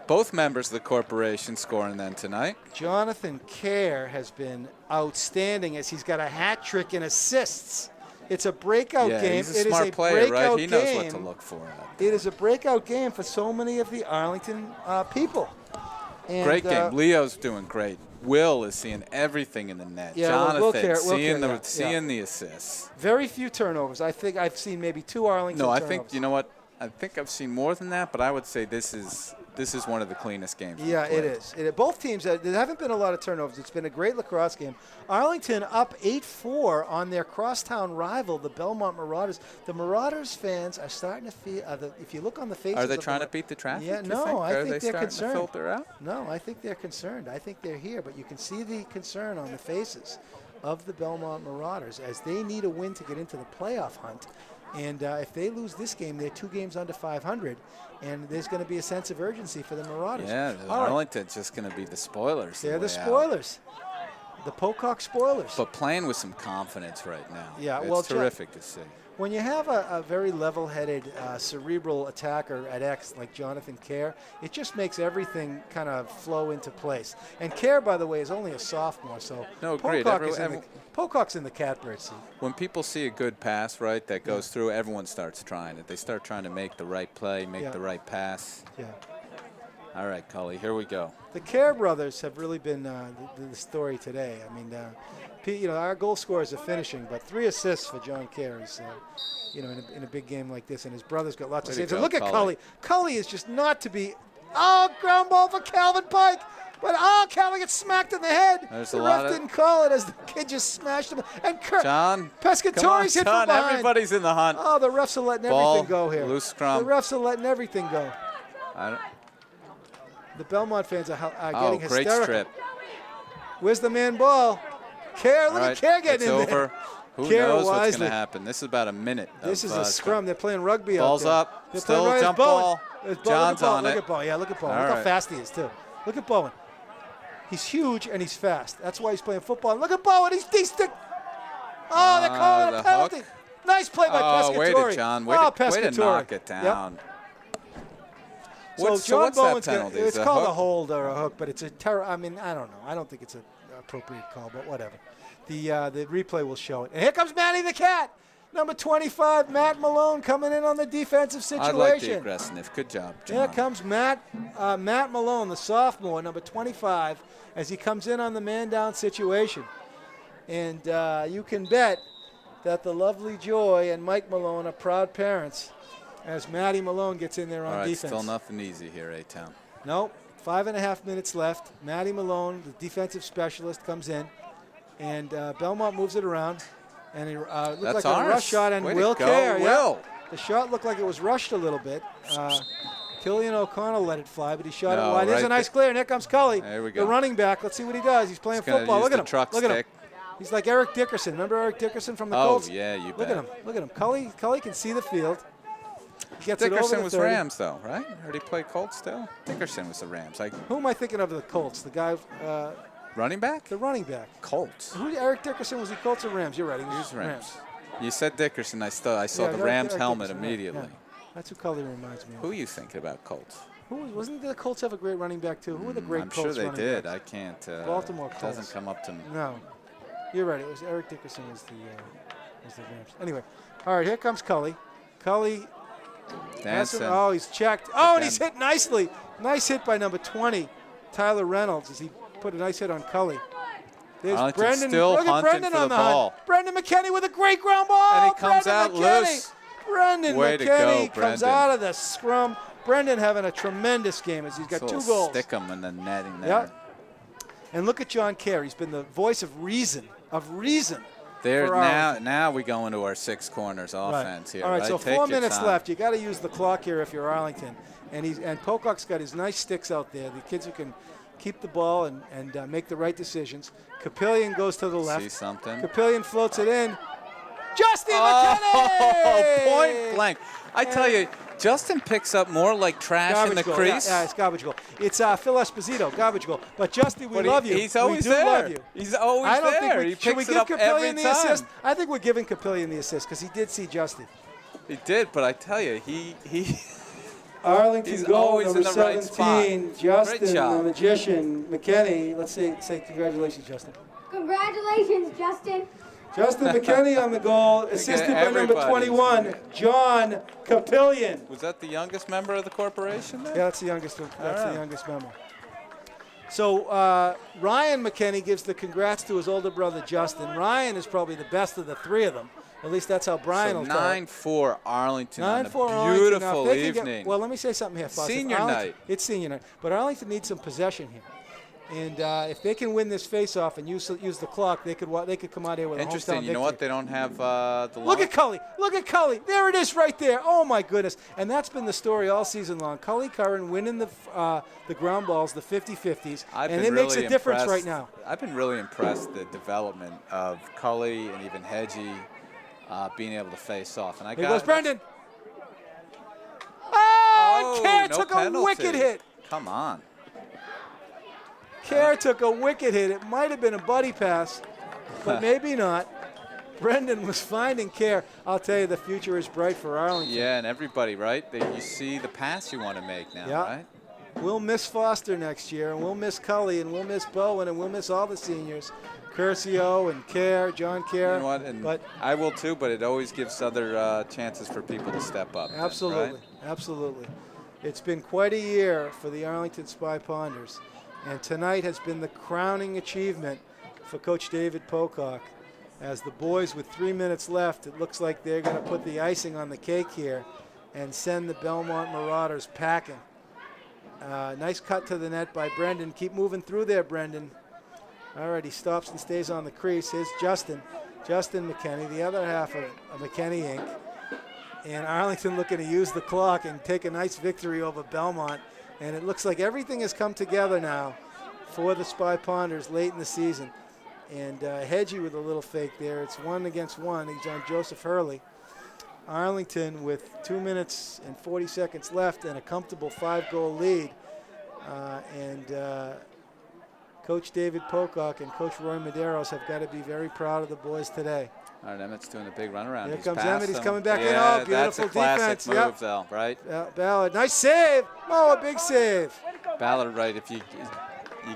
Both members of the corporation scoring then tonight. Jonathan Kerr has been outstanding as he's got a hat trick in assists. It's a breakout Yeah, game. he's a It is smart player, right? breakout He knows what game. to look for. It is a breakout game for so many of the Arlington people. And, Great game. Leo's doing great. Will is seeing everything in the net. Yeah, well, Jonathan Will seeing Kerr, seeing the assists. Very few turnovers. I think I've seen maybe 2 Arlington No, I turnovers. think you know what? I think I've seen more than that, but I would say this is one of the cleanest games. we've Yeah, it played. is. Both teams, there haven't been a lot of turnovers. It's been a great lacrosse game. Arlington up 8-4 on their crosstown rival, the Belmont Marauders. The Marauders fans are starting to feel, if you look on the faces Are they of trying the, to beat the traffic? Yeah, you no, think? I Are think they they're starting concerned. to filter out? No, I think they're concerned. I think they're here, but you can see the concern on the faces of the Belmont Marauders as they need a win to get into the playoff hunt. And if they lose this game, they're 2 games under 500, and there's going to be a sense of urgency for the Marauders. Yeah, All right. Arlington's just going to be the spoilers. They're the way out. spoilers. The Pocock spoilers. But playing with some confidence right now. Yeah, it's well, Jeff- terrific to see. When you have a very level-headed, cerebral attacker at X like Jonathan Kerr, it just makes everything kind of flow into place. And Kerr, by the way, is only a sophomore, so No, agreed. Pocock's in the catbird seat. When people see a good pass, right, that goes through, everyone starts trying it. They start trying to make the right play, make Yeah. the right pass. Yeah. All right, Cully, here we go. The Kerr brothers have really been the story today. I mean, our goal scorers are finishing, but 3 assists for John Kerr is, in a big game like this, and his brother's got lots of Way to saves. And go, look at Cully. Cully. Cully is just not to be. Oh, ground ball for Calvin Pike. But, Calvin gets smacked in the head. There's the a ref lot of- didn't call it as the kid just smashed him. And Kerr, John, Pescatori's hit John, from behind. everybody's in the hunt. Oh, the refs are letting Ball, everything go here. loose scrum. The refs are letting everything go. I don't, The Belmont fans are oh, getting great hysterical. strip. Where's the man ball? Kerr, All look right, at Kerr it's getting in over. there. Who Kerr knows what's wisely. going to happen? This is about a minute. This of, is a scrum. They're playing rugby Ball's out there. up. They're Still playing right. jump There's Bowen. ball. There's Bowen. John's look at Bowen. on Look it. at Bowen. Yeah, look at Bowen. All Look how right. fast he is, too. Look at Bowen. He's huge and he's fast. That's why he's playing football. And look at Bowen. He's stick. Oh, they're calling the a penalty. hook. Nice play by Pescatori. Way to John. Way, oh, to, way to Pescatori. knock it Yep. down. So What's John that Bowen's penalty? it's Is it a called a hook? hold or a hook, but it's a terror. I mean, I don't know. I don't think it's an appropriate call, but whatever. The replay will show it. And here comes Matty the Cat, number 25, Matt Malone coming in on the defensive situation. I like the aggressiveness. Good job, John. Here comes Matt Malone, the sophomore, number 25, as he comes in on the man-down situation. And you can bet that the lovely Joy and Mike Malone are proud parents as Matty Malone gets in there on All right, defense. still nothing easy here, A-Town. Nope. 5.5 minutes left. Matty Malone, the defensive specialist, comes in. And Belmont moves it around. And it looked That's like ours. a rush shot, and Way to Will go, Kerr. Will. The shot looked like it was rushed a little bit. Killian O'Connell let it fly, but he shot No, it wide. There's right a nice clear, and here comes Cully, There we the go. running back. Let's see what he does. He's playing He's gonna football. use Look at the him. truck Look at him. stick. He's like Eric Dickerson. Remember Eric Dickerson from the Oh, Colts? yeah, you bet. Look at him. Look at him. Cully can see the field. He gets it over Dickerson the was 30. Rams, though, right? Or did he play Colts still? Dickerson was the Rams. Like Who am I thinking of the Colts? The guy, running back? the running back. Colts. Who? Eric Dickerson, was he Colts or Rams? You're right. He He was was Rams. You said Dickerson. I saw Yeah, the Eric Rams helmet Dickerson, right, immediately. yeah. That's who Cully reminds me of. Who are you thinking about, Colts? Wasn't the Colts have a great running back too? Who were the great I'm Colts sure they running did. backs? I can't. Baltimore Colts. Doesn't come up to me. No, you're right. It was Eric Dickerson was the Rams. Anyway, all right. Here comes Cully. Cully. Dancing. Oh, he's checked. Oh, and Again. he's hit nicely. Nice hit by number 20, Tyler Reynolds, as he put a nice hit on Cully. There's Arlington Brendan. still Look at hunting Brendan for on the the ball. hunt. Brendan McKinney with a great ground ball. And he comes Brendan out McKinney. loose. Brendan Way to McKinney go, comes Brendan. out of the scrum. Brendan having a tremendous game as he's got 2 goals. Stick him in the netting there. Yep. And look at John Kerr. He's been the voice of reason. There for now. Arlington. Now we go into our 6 corners offense here. All right, so Take 4 your minutes time. left. You got to use the clock here if you're Arlington. And Pocock's got his nice sticks out there. The kids who can keep the ball and make the right decisions. Capillion goes to the left. See something? Capillion floats it in. Justin Oh, McKinney! point blank. I tell you, Justin picks up more like trash in the goal. crease. Yeah, it's garbage goal. It's Phil Esposito, garbage goal. But Justin, we But love you. He's always we do there. love you. He's always I don't there. think He should we picks it give up every Capillion the time. assist? I think we're giving Capillion the assist because he did see Justin. He did, but I tell you, he Arlington He's goal always number in the right 17, spot. Justin, Great job. the magician, McKinney. Let's say congratulations, Justin. Congratulations, Justin. Justin McKinney on the goal, assisted by number everybody. 21, John Capillion. was that the youngest member of the corporation there? Yeah, that's the youngest. That's right. the youngest member. So Ryan McKinney gives the congrats to his older brother Justin. Ryan is probably the best of the 3 of them. At least that's how Brian So will tell it. 9-4 Arlington on a 9-4 Arlington. Now, if beautiful they can get- evening. well, let me say something here, Foss. If Senior Arlington- night. It's senior night. But Arlington needs some possession here. And if they can win this face-off and use the clock, they could come out here with a hometown Interesting. You know what? victory. They don't have the Look at Cully. Look at Cully. There it is right there. Oh, my goodness. And that's been the story all season long. Cully Curran winning the ground balls, the 50-50s. I've And been it makes really a difference impressed- right now. I've been really impressed the development of Cully and even Hedgie being able to face off. And I Here got goes Brendan. Oh, Kerr no took penalty. a wicked hit. Come on. Kerr took a wicked hit. It might have been a buddy pass, but maybe not. Brendan was finding Kerr. I'll tell you, the future is bright for Arlington. Yeah, and everybody, right? You see the pass you want to make now, Yeah. right? We'll miss Foster next year, and we'll miss Cully, and we'll miss Bowen, and we'll miss all the seniors. Curcio and Kerr, John Kerr. You know what? And but I will too, but it always gives other chances for people to step up. then, absolutely, right? absolutely. It's been quite a year for the Arlington Spy Ponders, and tonight has been the crowning achievement for Coach David Pocock. As the boys, with 3 minutes left, it looks like they're going to put the icing on the cake here and send the Belmont Marauders packing. Nice cut to the net by Brendan. Keep moving through there, Brendan. All right, he stops and stays on the crease. Here's Justin McKinney, the other half of McKinney Inc. And Arlington looking to use the clock and take a nice victory over Belmont. And it looks like everything has come together now for the Spy Ponders late in the season. And Hedgie with a little fake there. It's 1 against 1. He's on Joseph Hurley. Arlington with 2 minutes and 40 seconds left and a comfortable 5-goal lead. Coach David Pocock and Coach Roy Medeiros have got to be very proud of the boys today. All right, Emmett's doing a big run around. Here He's comes past Emmett. He's him. coming back in. Yeah, Oh, beautiful that's a classic defense. move, Yep. though, right? Ballard, nice save. Oh, a big save. Ballard, right? If you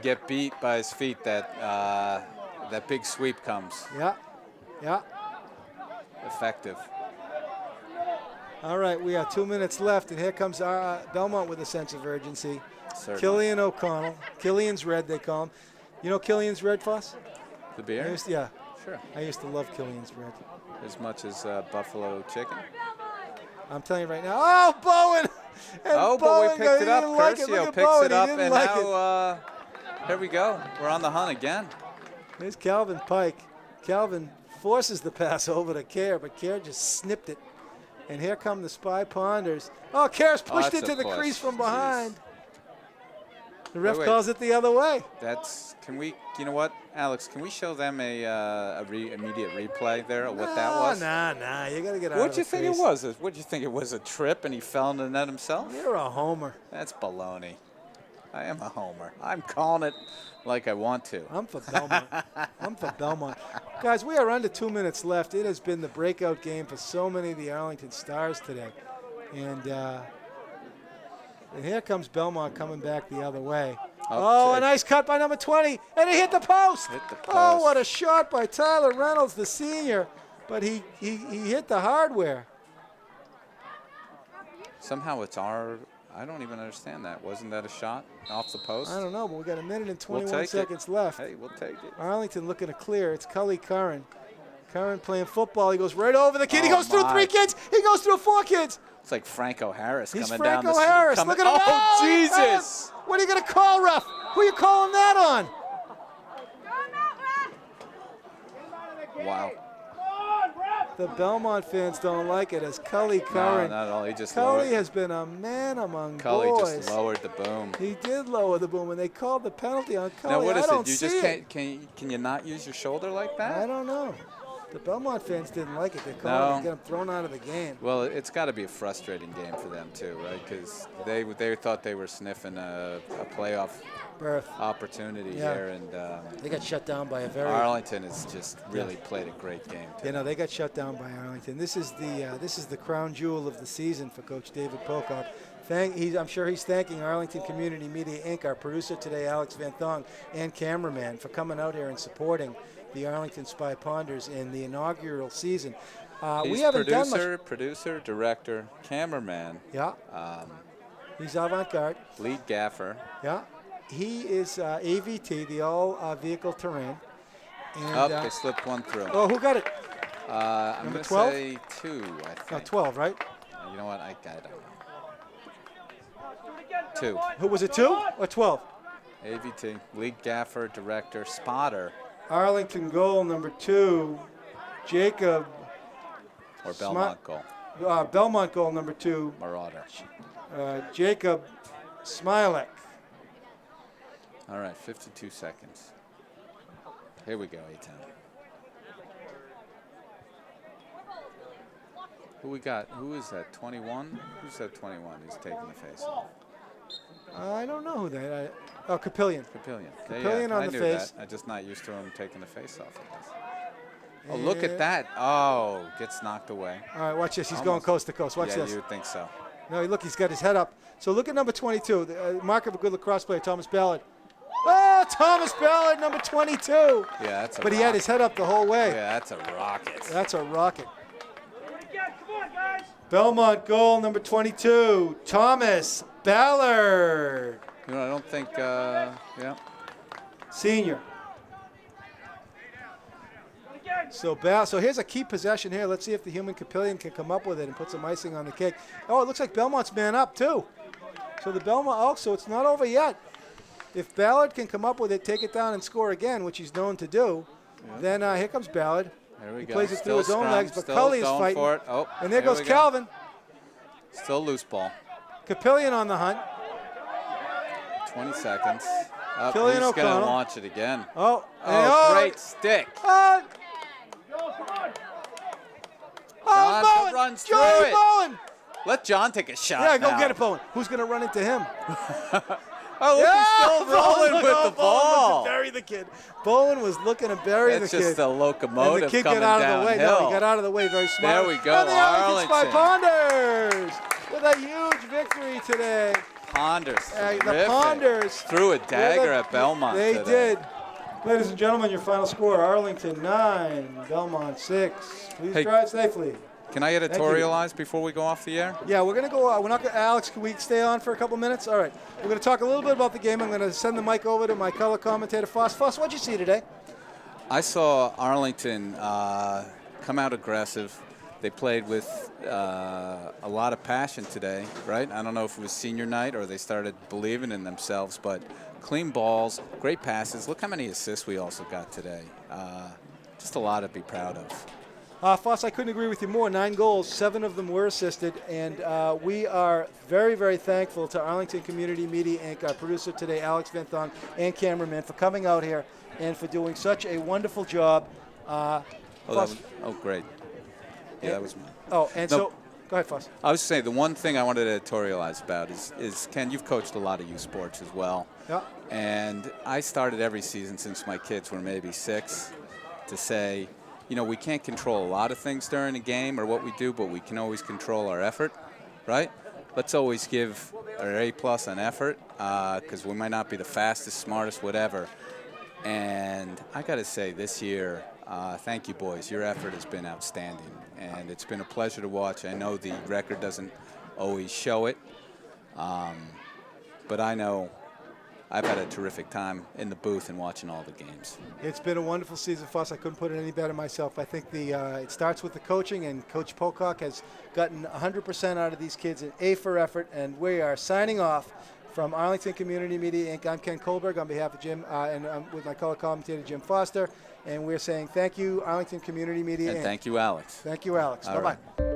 get beat by his feet, that big sweep comes. Yeah. Effective. All right, we have 2 minutes left, and here comes Belmont with a sense of urgency. Certainly. Killian O'Connell. Killian's Red, they call him. You know Killian's Red, Foss? The beer? Yeah. Sure. I used to love Killian's Red. As much as buffalo chicken. I'm telling you right now. Oh, Bowen! And But Bowen we picked it up. didn't like it. Curcio Look at picks Bowen. it He up, didn't and like it. now here we go. We're on the hunt again. Here's Calvin Pike. Calvin forces the pass over to Kerr, but Kerr just snipped it. And here come the Spy Ponders. Oh, Kerr's pushed that's into a the push. crease from Jeez. behind. The ref Wait. calls it the other way. Can we, you know what, Alex, can we show them a immediate replay there of what that was? Nah. You got to get out What'd of you the think face. it was? What'd you think it was, a trip and he fell in the net himself? You're a homer. That's baloney. I am a homer. I'm calling it like I want to. I'm for Belmont. Guys, we are under 2 minutes left. It has been the breakout game for so many of the Arlington Stars today. And here comes Belmont coming back the other way. Oh, a nice cut by number 20. And he hit the post. Oh, what a shot by Tyler Reynolds, the senior. But he hit the hardware. Somehow it's I don't even understand that. Wasn't that a shot off the post? I don't know, but we got a minute and 21 seconds left. Hey, we'll take it. Arlington looking to clear. It's Cully Curran. Curran playing football. He goes right over the kid. He goes through 3 kids. He goes through 4 kids. It's like Franco Harris He's coming down the Franco Harris. Look at him. Oh, Jesus. What are you going to call, ref? Who are you calling that on? Wow. The Belmont fans don't like it as Cully Curran. No, not at all. He just Cully has been a man among Cully boys. just lowered the boom. He did lower the boom, and they called the penalty on Cully. Now, what is I don't it? You see just it. can you not use your shoulder like that? I don't know. The Belmont fans didn't like it. They called it and get him thrown out of the game. Well, it's got to be a frustrating game for them too, right? Because they thought they were sniffing a playoff Berth. opportunity Yeah. here, and They got shut down by a very. Arlington has just really played a great game. You know, they got shut down by Arlington. This is the crown jewel of the season for Coach David Pocock. I'm sure he's thanking Arlington Community Media Inc., our producer today, Alex Van Thong, and cameraman for coming out here and supporting the Arlington Spy Ponders in the inaugural season. We haven't done much. Producer, director, cameraman. Yeah. He's avant-garde. Lead gaffer. Yeah. He is AVT, the all-vehicle terrain. And, They slipped one through. Oh, who got it? I'm Number going to 12? say 2, I think. No, 12, right? You know what? I don't know. 2. Who was it, 2 or 12? AVT, lead gaffer, director, spotter. Arlington goal number 2, Jacob. Or Belmont goal. Belmont goal number 2, Marauder. Jacob Smilek. All right, 52 seconds. Here we go, A-Town. Who we got? Who is that, 21? Who's that 21 who's taking the face off? I don't know who that. Capillion. Capillion. Capillion on I the knew face. that. I'm just not used to him taking the face off. Oh, look at that. Oh, gets knocked away. All right, watch this. He's going coast to coast. Watch yeah, this. you would think so. No, look, he's got his head up. So look at number 22, the mark of a good lacrosse player, Thomas Ballard. Oh, Thomas Ballard, number 22. Yeah, that's a But he had his head up the whole way. Yeah, that's a rocket. That's a rocket. Belmont goal number 22, Thomas Ballard. You know, I don't think, yeah. Senior. So here's a key possession here. Let's see if the human Capillion can come up with it and put some icing on the cake. Oh, it looks like Belmont's man up too. So the Belmont, so it's not over yet. If Ballard can come up with it, take it down and score again, which he's known to do, then here comes Ballard. There we He go. plays it Still through his own scrum, legs, but still Cully is going fighting. for it. Oh, And there goes we go. Calvin. Still loose ball. Capillion on the hunt. 20 seconds. Up, Killian he's going to O'Connell. launch it again. Oh, Great stick. Oh, John Bowen! runs through Johnny it. Bowen! Let John take a shot. Yeah, go now. get it, Bowen. Who's going to run into him? Oh, look, he's still rolling with the Bowen ball. wants to bury the kid. Bowen was looking to bury It's the kid. just a locomotive And the kid coming got out of the way. downhill. No, he got out of the way very smart. There we go, And the Arlington Spy Arlington. Ponders with a huge victory today. Ponders. The terrific. Ponders Threw a dagger at Belmont They today. did. Ladies and gentlemen, your final score, Arlington 9, Belmont 6. Please Hey. drive safely. Can I editorialize before we go off the air? Yeah, we're going to go. We're not gonna, Alex, can we stay on for a couple minutes? All right. We're going to talk a little bit about the game. I'm going to send the mic over to my color commentator, Foss. Foss, what'd you see today? I saw Arlington come out aggressive. They played with a lot of passion today, right? I don't know if it was senior night or they started believing in themselves, but clean balls, great passes. Look how many assists we also got today. just a lot to be proud of. Foss, I couldn't agree with you more. 9 goals, 7 of them were assisted, and we are very, very thankful to Arlington Community Media Inc., our producer today, Alex Vinthong, and cameraman, for coming out here and for doing such a wonderful job. Great. Yeah, that was me. Oh, and so, go ahead, Foss. I was saying the one thing I wanted to editorialize about is Ken, you've coached a lot of youth sports as well. Yeah. And I started every season since my kids were maybe 6 to say, you know, we can't control a lot of things during a game or what we do, but we can always control our effort, right? Let's always give our A+ on effort because we might not be the fastest, smartest, whatever. And I got to say, this year, thank you, boys. Your effort has been outstanding, and it's been a pleasure to watch. I know the record doesn't always show it, but I know I've had a terrific time in the booth and watching all the games. It's been a wonderful season for us. I couldn't put it any better myself. I think it starts with the coaching, and Coach Pocock has gotten 100% out of these kids, an A for effort, and we are signing off from Arlington Community Media Inc. I'm Ken Kohlberg on behalf of Jim, and I'm with my color commentator, Jim Foster, and we're saying thank you, Arlington Community Media Inc. And thank you, Alex. Thank you, Alex. All Bye-bye. right.